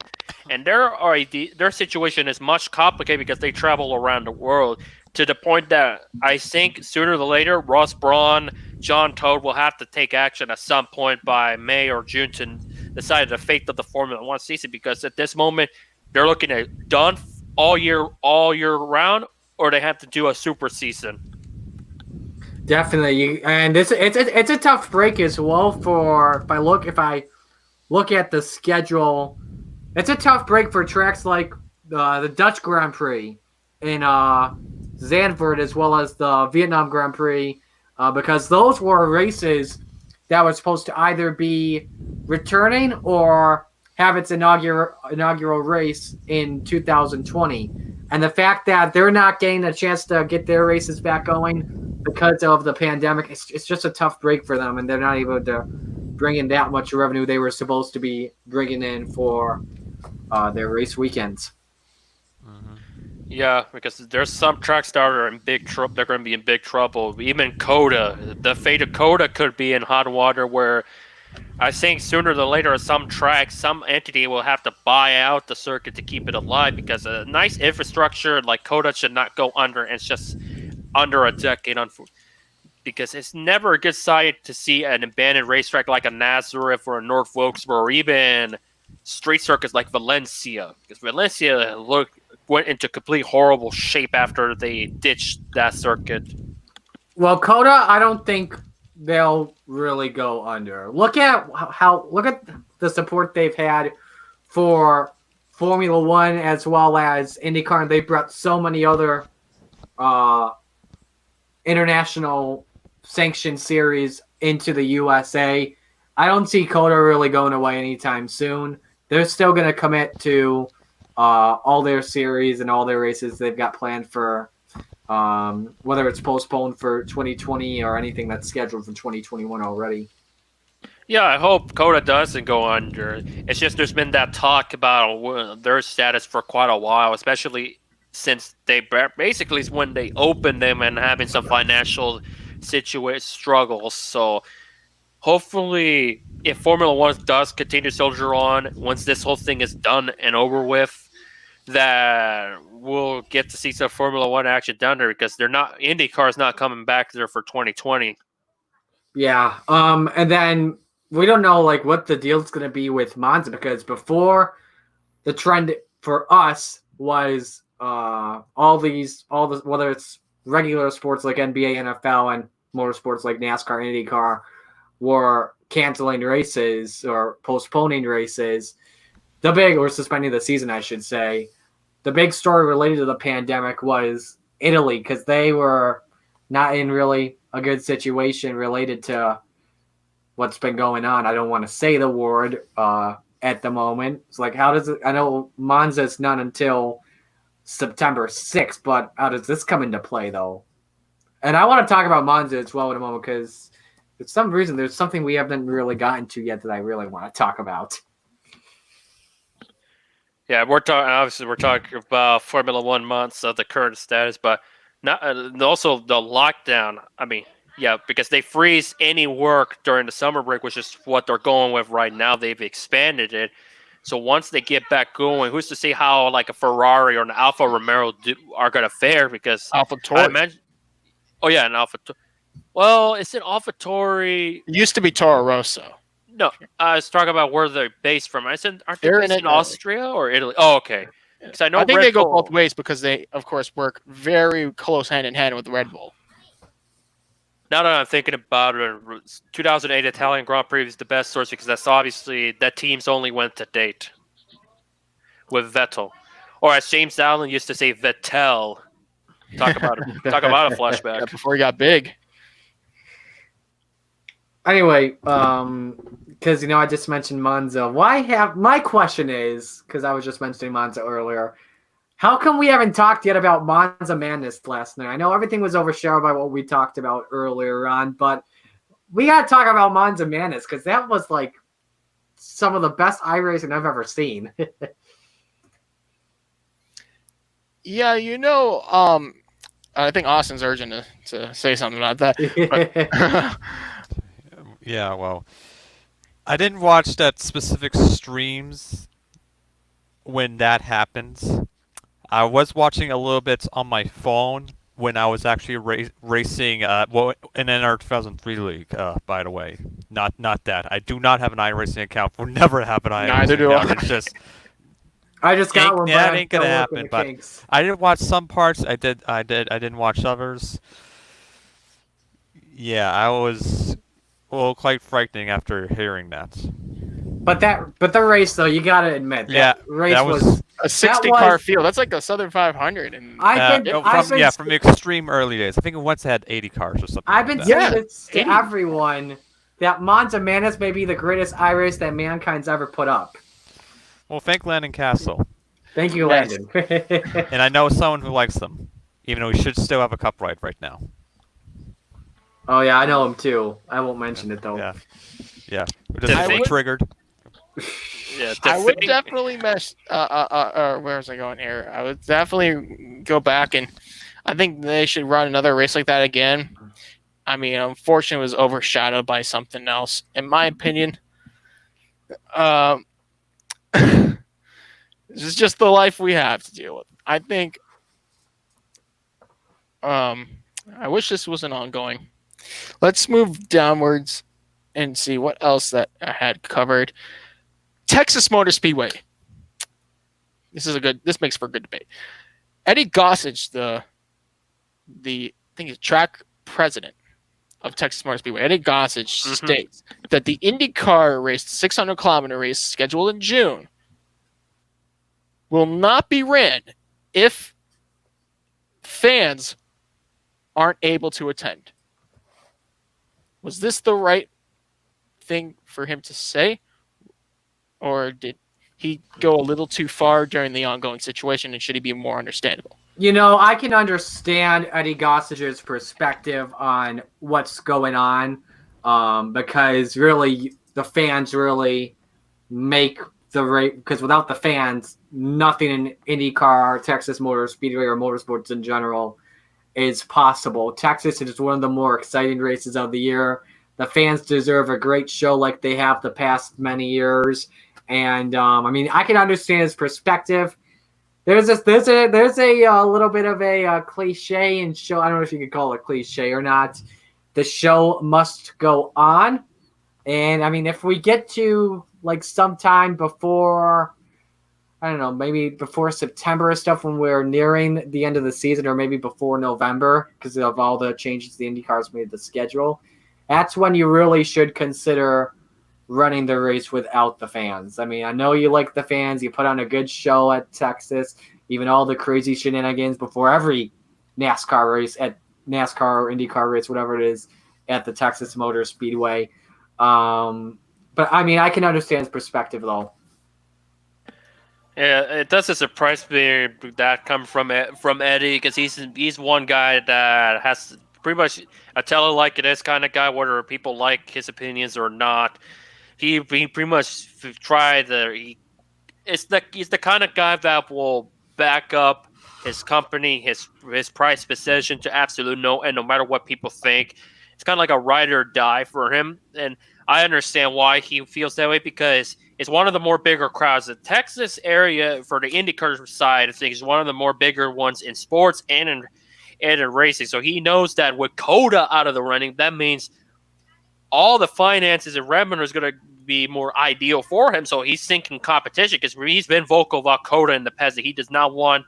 and their situation is much complicated because they travel around the world to the point that I think sooner or later Ross Brawn, John Todt will have to take action at some point by May or June to decide the fate of the Formula One season. Because at this moment they're looking at done all year round, or they have to do a super season. Definitely, and it's a tough break as well. If I look at the schedule, it's a tough break for tracks like the Dutch Grand Prix in Zandvoort, as well as the Vietnam Grand Prix, because those were races that were supposed to either be returning or have its inaugural race in 2020. And the fact that they're not getting a chance to get their races back going because of the pandemic, it's just a tough break for them, and they're not able to bring in that much revenue they were supposed to be bringing in for their race weekends. Yeah, because there's some tracks that are in big trouble. They're going to be in big trouble. Even Coda, the fate of Coda could be in hot water. Where I think sooner than later, some tracks, some entity will have to buy out the circuit to keep it alive. Because a nice infrastructure like Coda should not go under. And it's just under a decade, because it's never a good sign to see an abandoned racetrack like a Nazareth or a North Wilkesboro, or even street circuits like Valencia. Because Valencia went into complete horrible shape after they ditched that circuit. Well, Coda, I don't think they'll really go under. Look at the support they've had for Formula One as well as IndyCar, and they brought so many other international sanctioned series into the USA. I don't see Coda really going away anytime soon. They're still going to commit to all their series and all their races they've got planned for, whether it's postponed for 2020 or anything that's scheduled for 2021 already. Yeah, I hope Coda doesn't go under. It's just there's been that talk about their status for quite a while, especially since they basically when they opened them and having some financial struggles. So hopefully, if Formula One does continue to soldier on, once this whole thing is done and over with, that we'll get to see some Formula One action down there, because IndyCar is not coming back there for 2020. Yeah. And then we don't know like what the deal's going to be with Monza, because before the trend for us was whether it's regular sports like NBA, NFL, and motorsports like NASCAR, IndyCar were canceling races or postponing races. Or suspending the season, I should say. The big story related to the pandemic was Italy, because they were not in really a good situation related to what's been going on. I don't want to say the word at the moment. It's like, I know Monza's not until September 6th, but how does this come into play, though? And I want to talk about Monza as well in a moment, because for some reason there's something we haven't really gotten to yet that I really want to talk about. Yeah, we're talking about Formula One months of the current status, but not also the lockdown. I mean, yeah, because they freeze any work during the summer break, which is what they're going with right now. They've expanded it. So once they get back going, who's to say how like a Ferrari or an Alfa Romeo are going to fare? Because AlphaTauri. Oh yeah, an Alfa. Well, it's an AlphaTauri. It used to be Toro Rosso. No, I was talking about where they're based from. I said, aren't they based in Austria or Italy? Oh, okay. Because I think they go both ways, because they, of course, work very close hand in hand with Red Bull. Now that I'm thinking about it, 2008 Italian Grand Prix is the best source, because that's obviously that teams only went to date with Vettel, or as James Allen used to say, Vettel. Talk about a flashback. Yeah, before he got big. Anyway, because I just mentioned Monza. My question is, because I was just mentioning Monza earlier, how come we haven't talked yet about Monza Madness last night? I know everything was overshadowed by what we talked about earlier on, but we got to talk about Monza Madness, because that was like some of the best iRacing I've ever seen. Yeah, I think Austin's urgent to say something about that. Yeah, well, I didn't watch that specific streams when that happened. I was watching a little bit on my phone when I was actually racing well, in NR 2003 league, by the way. Not that. I do not have an iRacing account. We'll never have an Neither iRacing do account. I. It's just I just got one, but that I'm ain't gonna still happen. working the But kinks. I did watch some parts. I didn't watch others. Yeah, I was quite frightening after hearing that. But the race though, you gotta admit that race that was A 60 car field. That's like a Southern 500. And I've been from the extreme early days. I think it once had 80 cars or something. I've been like saying that. this to everyone that Monza Madness may be the greatest iRace that mankind's ever put up. Well, thank Landon Castle. Thank you, Yes. Landon. And I know someone who likes them, even though he should still have a cup right now. Oh yeah, I know him too. I won't mention it though. Yeah. Just would- triggered. Yeah, I would definitely where was I going here? I would definitely go back, and I think they should run another race like that again. I mean, unfortunately, it was overshadowed by something else, in my opinion. This is just the life we have to deal with. I think. I wish this wasn't ongoing. Let's move downwards and see what else that I had covered. Texas Motor Speedway. This makes for a good debate. Eddie Gossage, the I think he's track president of Texas Motor Speedway. Eddie Gossage states that the IndyCar race, 600-kilometer race scheduled in June, will not be ran if fans aren't able to attend. Was this the right thing for him to say? Or did he go a little too far during the ongoing situation, and should he be more understandable? You know, I can understand Eddie Gossage's perspective on what's going on, because really the fans really make the race. Because without the fans, nothing in IndyCar, Texas Motor Speedway, or motorsports in general is possible. Texas is one of the more exciting races of the year. The fans deserve a great show like they have the past many years. And I mean, I can understand his perspective. There's a little bit of a cliche in show. I don't know if you could call it cliche or not. The show must go on. And I mean, if we get to like sometime before, I don't know, maybe before September or stuff, when we're nearing the end of the season, or maybe before November, because of all the changes the IndyCar's made to the schedule, that's when you really should consider running the race without the fans. I mean, I know you like the fans. You put on a good show at Texas, even all the crazy shenanigans before every NASCAR race, at NASCAR or IndyCar race, whatever it is, at the Texas Motor Speedway. But I mean, I can understand his perspective though. Yeah, it doesn't surprise me that come from Eddie, because he's one guy that has pretty much a tell it like it is kind of guy, whether people like his opinions or not. He pretty much tried he's the kind of guy that will back up his company, his price position to absolute no matter what people think. It's kind of like a ride or die for him, and I understand why he feels that way, because it's one of the more bigger crowds. The Texas area for the IndyCar side of things is one of the more bigger ones in sports and in racing. So he knows that with COTA out of the running, that means all the finances and revenue is going to be more ideal for him. So he's thinking competition, because he's been vocal about COTA in the past that he does not want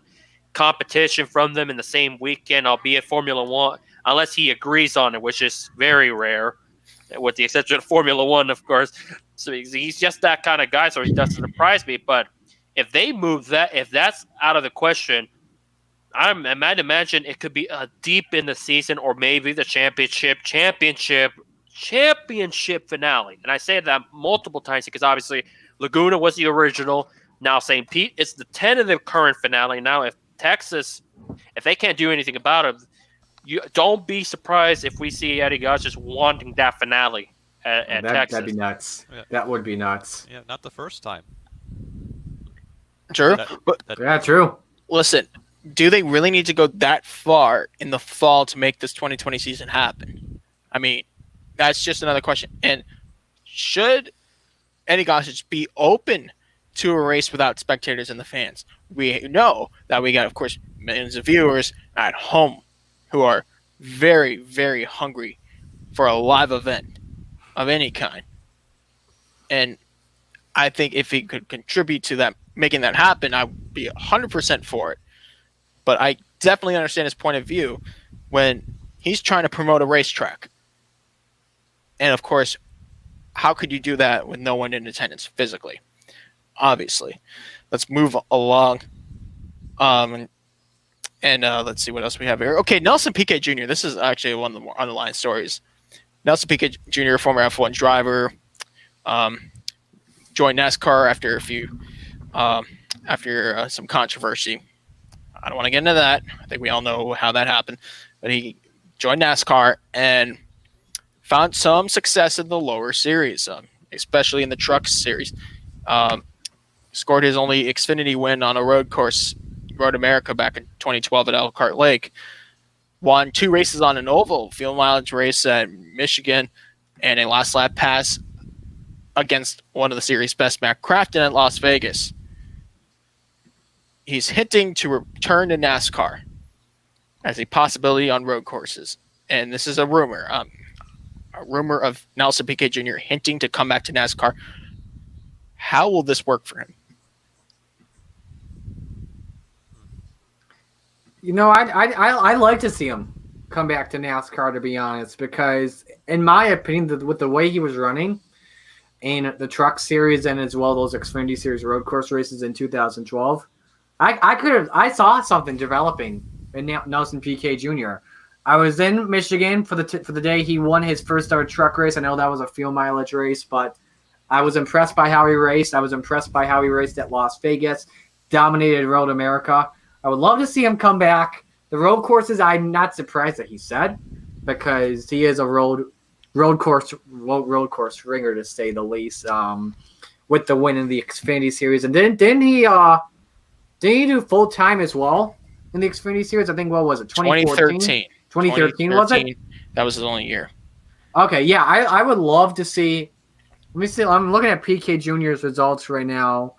competition from them in the same weekend, albeit Formula One, unless he agrees on it, which is very rare, with the exception of Formula One, of course. So he's just that kind of guy, so he doesn't surprise me. But if they move that, if that's out of the question, I might imagine it could be deep in the season, or maybe the championship finale. And I say that multiple times because obviously Laguna was the original. Now St. Pete is the tentative current finale. Now if they can't do anything about it, you don't be surprised if we see Eddie Goss just wanting that finale at Texas. That'd be nuts. Yeah. That would be nuts. Yeah, not the first time. True. Yeah, true. Listen, do they really need to go that far in the fall to make this 2020 season happen? I mean, that's just another question. And should Eddie Gossage be open to a race without spectators and the fans? We know that we got, of course, millions of viewers at home who are very, very hungry for a live event of any kind. And I think if he could contribute to that, making that happen, I would be 100% for it. But I definitely understand his point of view when he's trying to promote a racetrack. And of course, how could you do that with no one in attendance physically? Obviously. Let's move along. And let's see what else we have here. Okay, Nelson Piquet Jr. This is actually one of the more underlying stories. Nelson Piquet Jr., former F1 driver, joined NASCAR after some controversy. I don't want to get into that. I think we all know how that happened. But he joined NASCAR and found some success in the lower series, especially in the truck series. Scored his only Xfinity win on a road course, Road America, back in 2012 at Elkhart Lake. Won 2 races on an oval, field mileage race at Michigan, and a last lap pass against one of the series best, Matt Crafton, at Las Vegas. He's hinting to return to NASCAR as a possibility on road courses. And this is a rumor of Nelson Piquet Jr. hinting to come back to NASCAR. How will this work for him? You know, I like to see him come back to NASCAR, to be honest, because in my opinion, with the way he was running in the truck series and as well those Xfinity Series road course races in 2012, I saw something developing in Nelson Piquet Jr. I was in Michigan for the day he won his first ever truck race. I know that was a field mileage race, but I was impressed by how he raced. I was impressed by how he raced at Las Vegas, dominated Road America. I would love to see him come back. The road courses, I'm not surprised that he said, because he is a road course ringer, to say the least. With the win in the Xfinity Series, and didn't he do full time as well in the Xfinity Series? I think, what was it, 2013? 2013 was it? That was his only year. Okay, yeah, I would love to see. Let me see. I'm looking at PK Jr.'s results right now.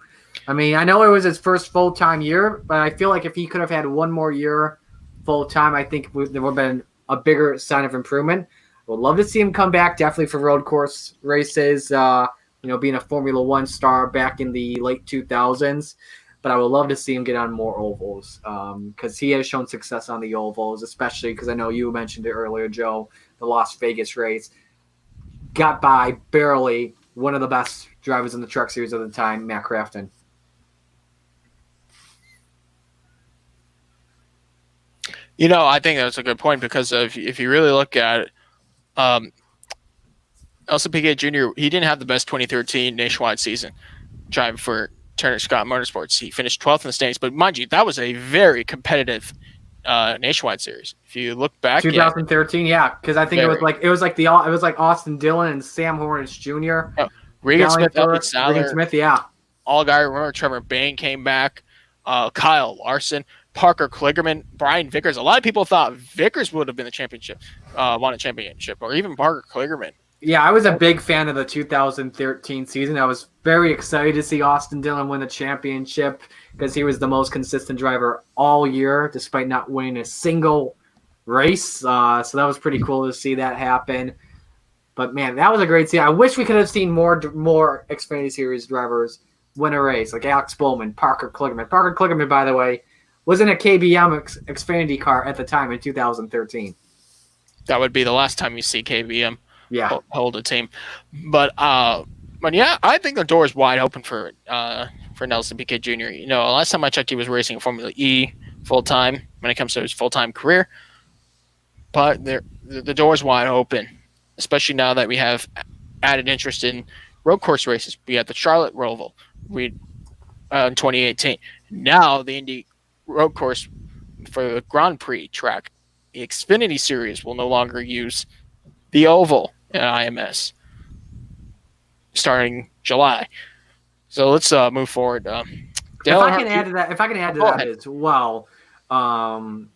I mean, I know it was his first full-time year, but I feel like if he could have had one more year full-time, I think there would have been a bigger sign of improvement. I would love to see him come back, definitely for road course races, being a Formula One star back in the late 2000s. But I would love to see him get on more ovals because he has shown success on the ovals, especially because I know you mentioned it earlier, Joe, the Las Vegas race. Got by barely one of the best drivers in the truck series at the time, Matt Crafton. You know, I think that's a good point because if you really look at it, Nelson Piquet Jr., he didn't have the best 2013 nationwide season driving for Turner Scott Motorsports. He finished 12th in the standings, but mind you, that was a very competitive nationwide series. If you look back, 2013, yeah, because I think it was like Austin Dillon and Sam Hornich Jr. Oh, Regan Smith, Regan Smith, yeah. All guy, remember Trevor Bayne came back, Kyle Larson, Parker Kligerman, Brian Vickers. A lot of people thought Vickers would have been won a championship, or even Parker Kligerman. Yeah, I was a big fan of the 2013 season. I was very excited to see Austin Dillon win the championship because he was the most consistent driver all year, despite not winning a single race. So that was pretty cool to see that happen. But man, that was a great season. I wish we could have seen more Xfinity Series drivers win a race, like Alex Bowman, Parker Kligerman. Parker Kligerman, by the way, was in a KBM Xfinity car at the time in 2013. That would be the last time you see KBM. Yeah, hold a team, but yeah, I think the door is wide open for Nelson Piquet Jr. You know, last time I checked, he was racing Formula E full time when it comes to his full time career. But the door is wide open, especially now that we have added interest in road course races. We had the Charlotte Roval in 2018. Now the Indy road course for the Grand Prix track, the Xfinity Series will no longer use the oval in IMS starting July. So let's move forward. if I can add to that as well, We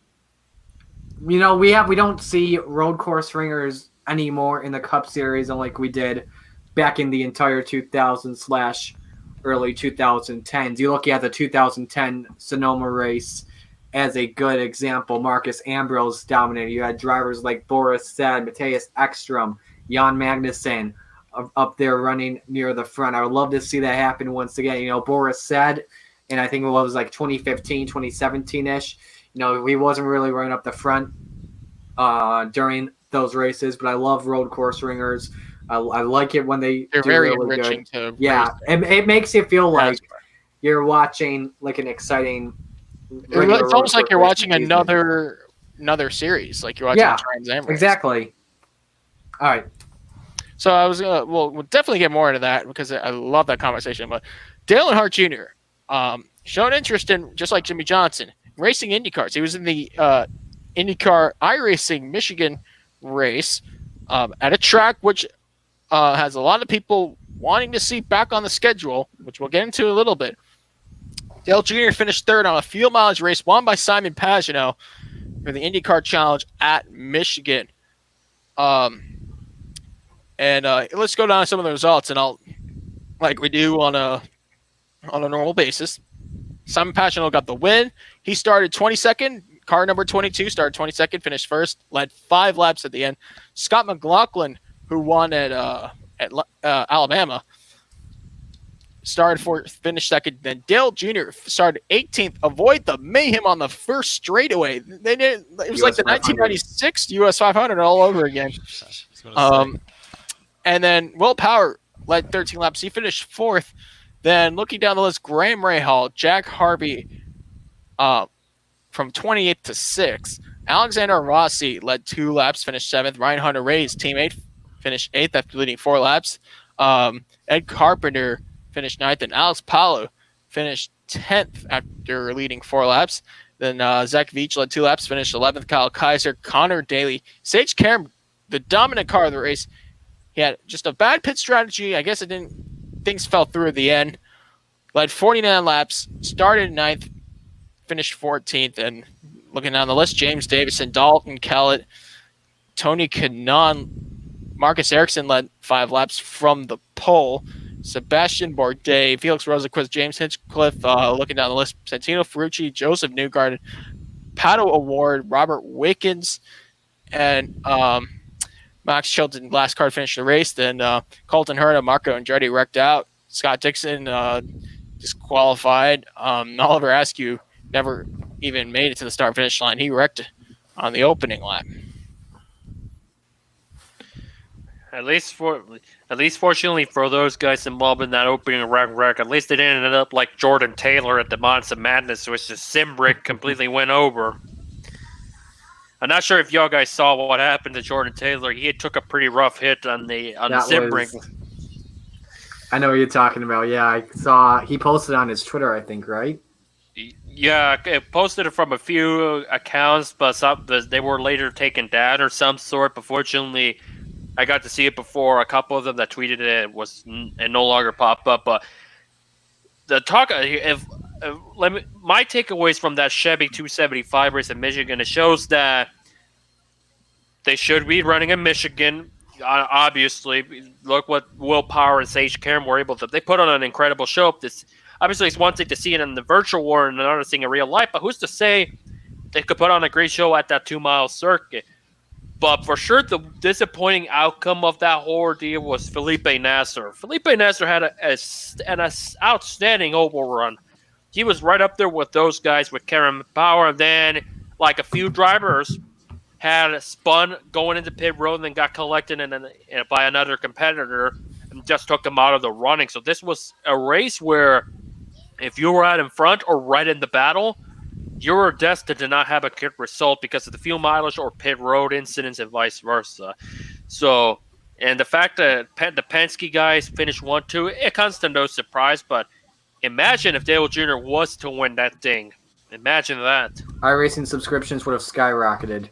don't see road course ringers anymore in the Cup Series, unlike we did back in the entire 2000s / early 2010s. You look at the 2010 Sonoma race as a good example. Marcus Ambrose dominated. You had drivers like Boris Said, Matthias Ekstrom, Jan Magnussen up there running near the front. I would love to see that happen once again. Boris Said, and I think it was like 2015, 2017-ish. He wasn't really running up the front during those races, but I love road course ringers. I like it when they're very really enriching good. to Yeah, it makes you feel like you're watching like an exciting. It's almost like you're watching another series, like you're watching Trans Am race. Exactly. All right. So I was we'll definitely get more into that because I love that conversation. But Dale Earnhardt Jr. Showed interest in, just like Jimmy Johnson, racing IndyCars. He was in the IndyCar iRacing Michigan race at a track which has a lot of people wanting to see back on the schedule, which we'll get into a little bit. Dale Jr. finished third on a field mileage race won by Simon Pagenaud for the IndyCar Challenge at Michigan. And let's go down to some of the results, and I'll, like we do on a normal basis. Simon Pagenaud got the win. He started 22nd. Car number 22 started 22nd, finished first, led 5 laps at the end. Scott McLaughlin, who won at Alabama, started fourth, finished second. Then Dale Jr. started 18th. Avoid the mayhem on the first straightaway. They did. It was US like the 1996 US 500 all over again. And then Will Power led 13 laps. He finished fourth. Then looking down the list, Graham Rahal, Jack Harvey, from 28th to 6th. Alexander Rossi led 2 laps, finished 7th. Ryan Hunter-Reay's teammate finished 8th after leading 4 laps. Ed Carpenter finished 9th, and Alex Palou finished 10th after leading 4 laps. Then Zach Veach led 2 laps, finished 11th. Kyle Kaiser, Connor Daly, Sage Karam, the dominant car of the race. He had just a bad pit strategy. I guess things fell through at the end. Led 49 laps, started 9th, finished 14th. And looking down the list, James Davison, Dalton Kellett, Tony Kanaan, Marcus Ericsson led 5 laps from the pole. Sebastian Bourdais, Felix Rosenqvist, James Hinchcliffe, looking down the list, Santino Ferrucci, Joseph Newgarden, Pato Award, Robert Wickens, and Max Chilton, last car to finish the race. Then Colton Herta, Marco Andretti wrecked out. Scott Dixon disqualified. Oliver Askew never even made it to the start-finish line. He wrecked on the opening lap. At least fortunately for those guys involved in that opening wreck, at least they didn't end up like Jordan Taylor at the Monza Madness, which the sim brick completely went over. I'm not sure if y'all guys saw what happened to Jordan Taylor. He took a pretty rough hit on the sim brick. I know what you're talking about. Yeah, I saw he posted on his Twitter, I think, right? Yeah, it posted it from a few accounts, but they were later taken down or some sort. But fortunately, I got to see it before a couple of them that tweeted it and no longer popped up. But the talk, my takeaways from that Chevy 275 race in Michigan, it shows that they should be running in Michigan. Obviously, look what Will Power and Sage Karam were able to. They put on an incredible show. Obviously, it's one thing to see it in the virtual world and another thing in real life. But who's to say they could put on a great show at that 2-mile circuit? But for sure, the disappointing outcome of that whole ordeal was Felipe Nasser. Felipe Nasser had an outstanding oval run. He was right up there with those guys with Karen Power. And then, like a few drivers, had spun going into pit road and then got collected by another competitor and just took them out of the running. So this was a race where if you were out in front or right in the battle, you were destined to not have a good result because of the fuel mileage or pit road incidents and vice versa. So, and the fact that the Penske guys finished 1-2, it comes to no surprise, but imagine if Dale Jr. was to win that thing. Imagine that. iRacing subscriptions would have skyrocketed.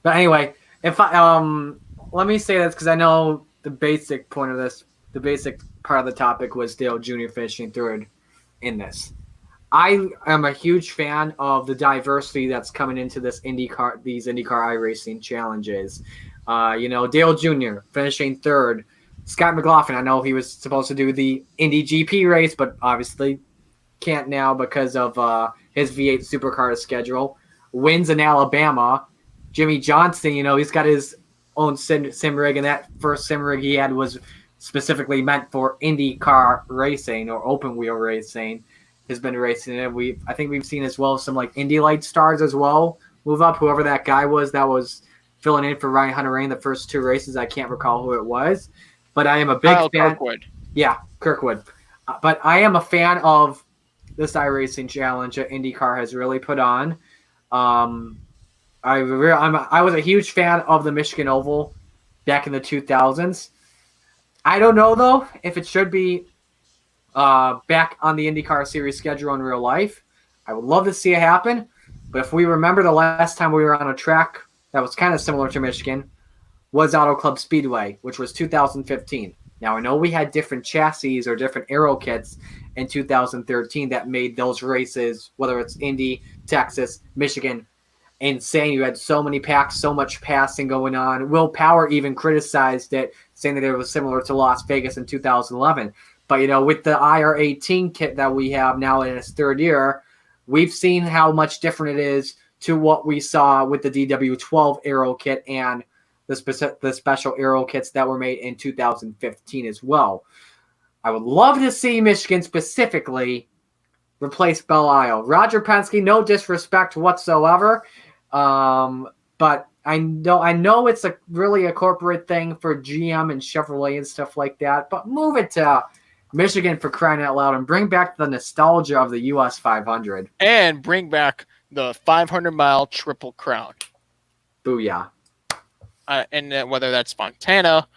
But anyway, if let me say this because I know the basic point of this, the basic part of the topic was Dale Jr. finishing third in this. I am a huge fan of the diversity that's coming into these IndyCar iRacing challenges. Dale Jr. finishing third. Scott McLaughlin, I know he was supposed to do the Indy GP race, but obviously can't now because of his V8 supercar schedule. Wins in Alabama. Jimmy Johnson, he's got his own sim rig, and that first sim rig he had was specifically meant for IndyCar racing or open wheel racing. Has been racing it. I think we've seen as well some like Indy Light stars as well move up. Whoever that guy was that was filling in for Ryan Hunter-Reay the first two races, I can't recall who it was, but I am a big fan. Kirkwood. Yeah, Kirkwood. But I am a fan of this iRacing challenge that IndyCar has really put on. I was a huge fan of the Michigan Oval back in the 2000s. I don't know though if it should be back on the IndyCar Series schedule in real life. I would love to see it happen, but if we remember the last time we were on a track that was kind of similar to Michigan was Auto Club Speedway, which was 2015. Now, I know we had different chassis or different aero kits in 2013 that made those races, whether it's Indy, Texas, Michigan, insane. You had so many packs, so much passing going on. Will Power even criticized it, saying that it was similar to Las Vegas in 2011. But, with the IR18 kit that we have now in its third year, we've seen how much different it is to what we saw with the DW12 aero kit and the special aero kits that were made in 2015 as well. I would love to see Michigan specifically replace Belle Isle. Roger Penske, no disrespect whatsoever, but I know it's really a corporate thing for GM and Chevrolet and stuff like that, but move it to Michigan for crying out loud and bring back the nostalgia of the US 500. And bring back the 500-mile Triple Crown. Booyah. And whether that's Montana,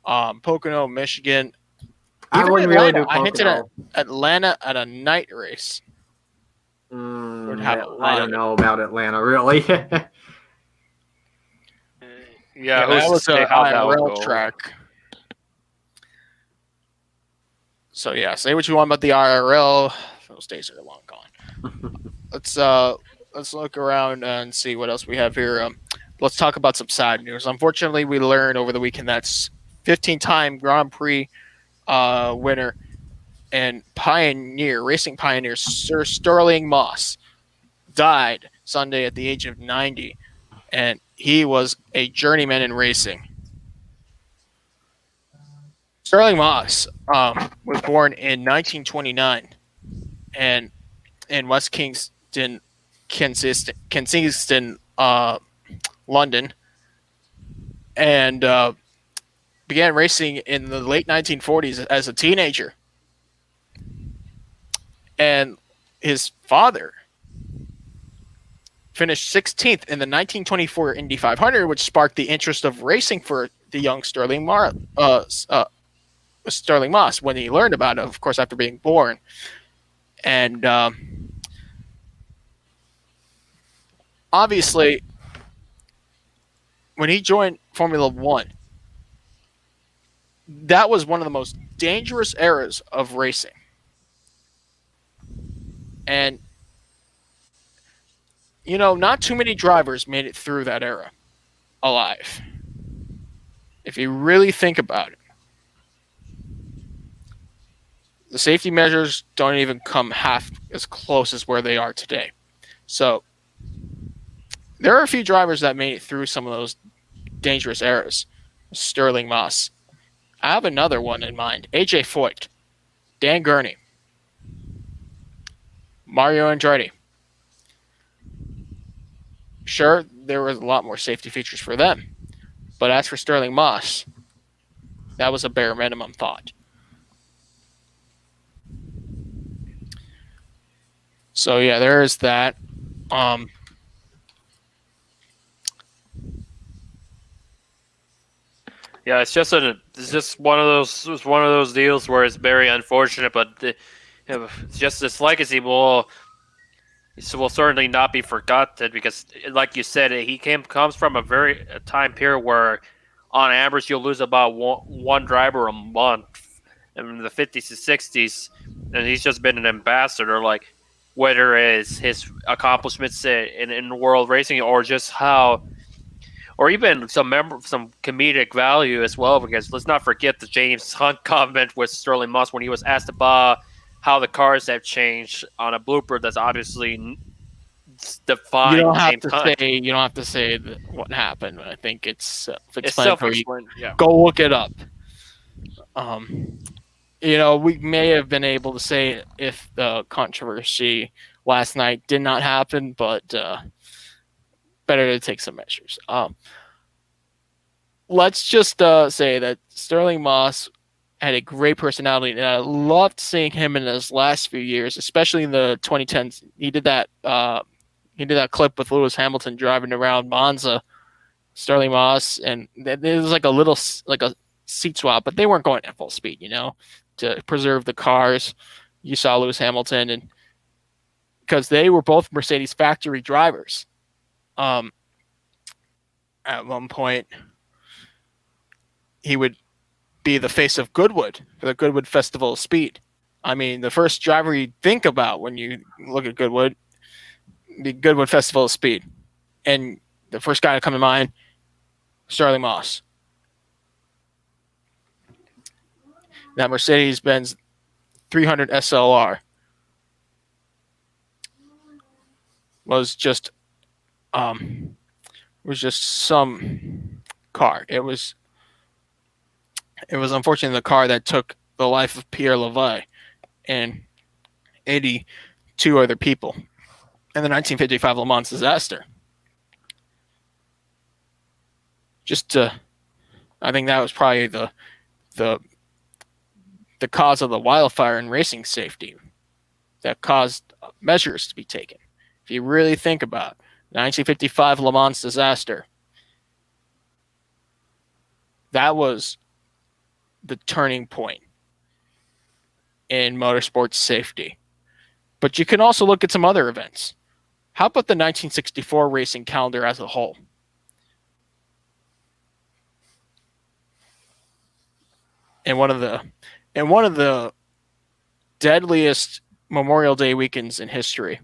Pocono, Michigan. I Even wouldn't Atlanta. really do I hinted Pocono. at Atlanta at a night race. Would have a I lot don't of it. know about Atlanta, really. Yeah, that who's was to say a how that will IRL go? track. So yeah, say what you want about the IRL. Those days are long gone. Let's look around and see what else we have here. Let's talk about some sad news. Unfortunately, we learned over the weekend that's 15-time Grand Prix winner and racing pioneer Sir Sterling Moss died Sunday at the age of 90, and he was a journeyman in racing. Sterling Moss was born in 1929 and in West Kensington, London, and began racing in the late 1940s as a teenager. And his father finished 16th in the 1924 Indy 500, which sparked the interest of racing for the young Sterling Moss when he learned about it, of course, after being born. And obviously, when he joined Formula One, that was one of the most dangerous eras of racing. And, not too many drivers made it through that era alive. If you really think about it. The safety measures don't even come half as close as where they are today. So there are a few drivers that made it through some of those dangerous eras. Sterling Moss. I have another one in mind. AJ Foyt, Dan Gurney, Mario Andretti. Sure, there was a lot more safety features for them. But as for Sterling Moss, that was a bare minimum thought. So yeah, there is that. Yeah, it's just one of those deals where it's very unfortunate, but it's just this legacy will certainly not be forgotten because, like you said, he comes from a time period where, on average, you'll lose about one driver a month in the 50s and 60s, and he's just been an ambassador. Like, whether it's his accomplishments in world racing or just how, or even some comedic value as well. Because let's not forget the James Hunt comment with Sterling Moss when he was asked about how the cars have changed on a blooper that's obviously defined. You don't have James to Hunt. say what happened. I think it's It's self-explanatory. self-explanatory. Yeah. Go look it up. We may have been able to say if the controversy last night did not happen, but better to take some measures. Let's just say that Sterling Moss had a great personality, and I loved seeing him in his last few years, especially in the 2010s. He did that clip with Lewis Hamilton driving around Monza, Sterling Moss, and it was like a seat swap, but they weren't going at full speed, to preserve the cars. You saw Lewis Hamilton, and because they were both Mercedes factory drivers. At one point, he would be the face of Goodwood for the Goodwood Festival of Speed. I mean, the first driver you think about when you look at Goodwood, the Goodwood Festival of Speed. And the first guy to come to mind, Sterling Moss. That Mercedes-Benz 300 SLR was just some car. It was unfortunately the car that took the life of Pierre Levy and 82 other people in the 1955 Le Mans disaster. I think that was probably the cause of the wildfire in racing safety that caused measures to be taken. If you really think about it, the 1955 Le Mans disaster, that was the turning point in motorsports safety. But you can also look at some other events. How about the 1964 racing calendar as a whole? And one of the deadliest Memorial Day weekends in history,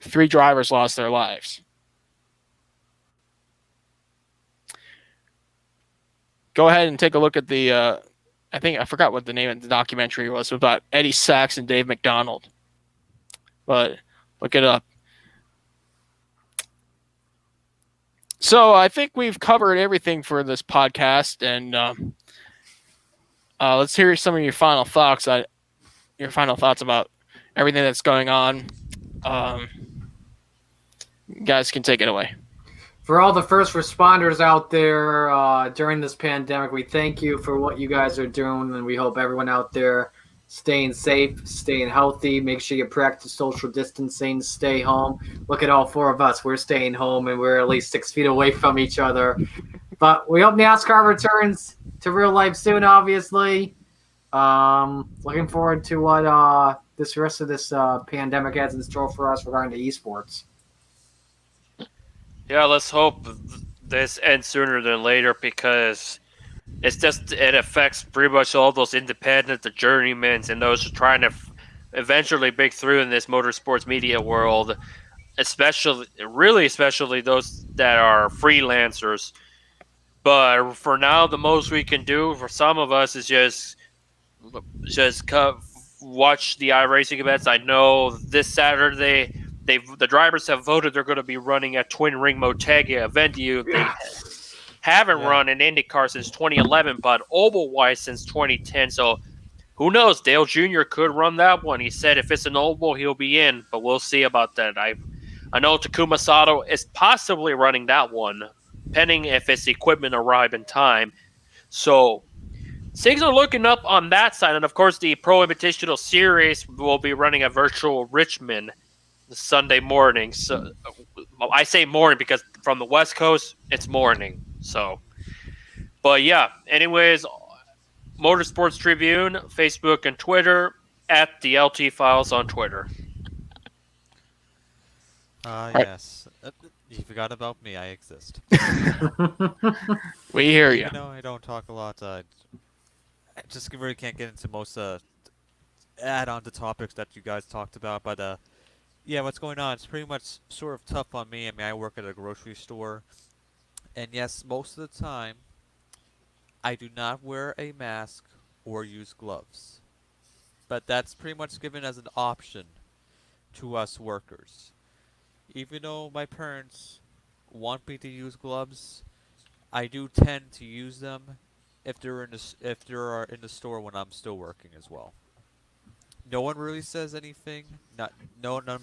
3 drivers lost their lives. Go ahead and take a look at the I forgot what the name of the documentary was about Eddie Sachs and Dave McDonald. But look it up. So I think we've covered everything for this podcast, and let's hear some of your final thoughts. Your final thoughts about everything that's going on. You guys can take it away. For all the first responders out there during this pandemic, we thank you for what you guys are doing, and we hope everyone out there staying safe, staying healthy. Make sure you practice social distancing, stay home. Look at all 4 of us. We're staying home, and we're at least 6 feet away from each other. But we hope NASCAR returns to real life soon, obviously. Looking forward to what this rest of this pandemic has in store for us regarding to esports. Yeah, let's hope this ends sooner than later, because it affects pretty much all those independent, the journeymans, and those trying to eventually break through in this motorsports media world, especially those that are freelancers. But for now, the most we can do for some of us is just watch the iRacing events. I know this Saturday the drivers have voted they're going to be running at Twin Ring Motegi, a venue they haven't run in IndyCar since 2011, but oval-wise since 2010. So who knows? Dale Jr. could run that one. He said if it's an oval, he'll be in, but we'll see about that. I know Takuma Sato is possibly running that one, depending if his equipment arrive in time. So things are looking up on that side. And, of course, the Pro Invitational Series will be running a virtual Richmond Sunday morning. So I say morning because from the West Coast, it's morning. So, but yeah, anyways, Motorsports Tribune, Facebook and Twitter, at the LT Files on Twitter. Yes. You forgot about me. I exist. We hear you. I don't talk a lot. I just really can't get into most add on to topics that you guys talked about, but yeah, what's going on? It's pretty much sort of tough on me. I mean, I work at a grocery store, and yes, most of the time, I do not wear a mask or use gloves. But that's pretty much given as an option to us workers. Even though my parents want me to use gloves, I do tend to use them if if they are in the store when I'm still working as well. No one really says anything. Not no none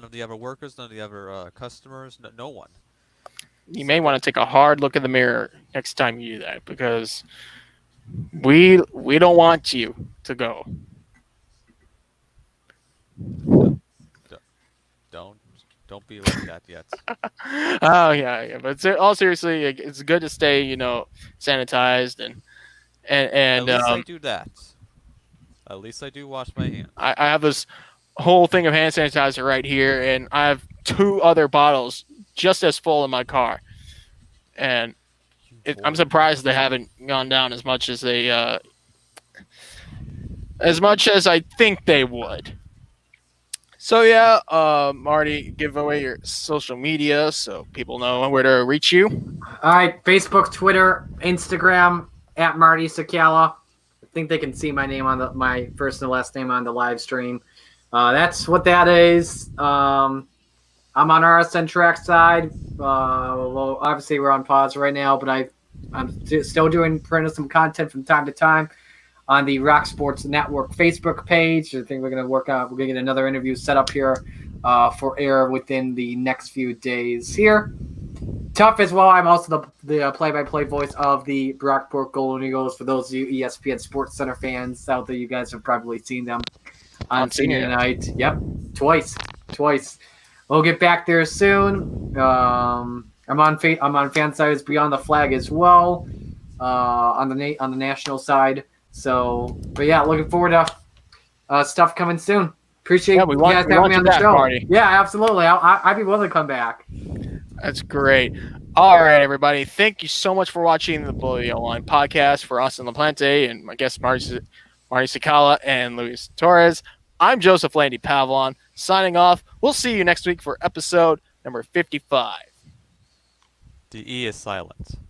of the other workers, none of the other customers, no one. You may want to take a hard look in the mirror next time you do that, because we don't want you to go. D- don't don't be like that yet. Oh yeah. But all seriously, it's good to stay, sanitized and At and least I um, do that. At least I do wash my hands. I have this whole thing of hand sanitizer right here, and I have two other bottles just as full in my car, and I'm surprised they haven't gone down as much as I think they would. So yeah, Marty, give away your social media so people know where to reach you. All right, Facebook, Twitter, Instagram at Marty Czekala. I think they can see my name on my first and last name on the live stream. That's what that is. I'm on RSN trackside. Well, obviously we're on pause right now, but I'm still printing some content from time to time on the Rock Sports Network Facebook page. I think we're gonna get another interview set up here for air within the next few days here. Tough as well. I'm also the play-by-play voice of the Brockport Golden Eagles. For those of you ESPN Sports Center fans out there, you guys have probably seen them on senior night. Yep, twice. We'll get back there soon. I'm on Fansiders Beyond the Flag as well on the national side. So, but yeah, looking forward to stuff coming soon. Appreciate you guys having me on the show. Marty. Yeah, absolutely. I'd be willing to come back. That's great. All right, everybody. Thank you so much for watching the Bully Online podcast for Austin LaPlante and my guests Marty Czekala and Luis Torres. I'm Joseph Landy Pavlon, signing off. We'll see you next week for episode number 55. The E is silent.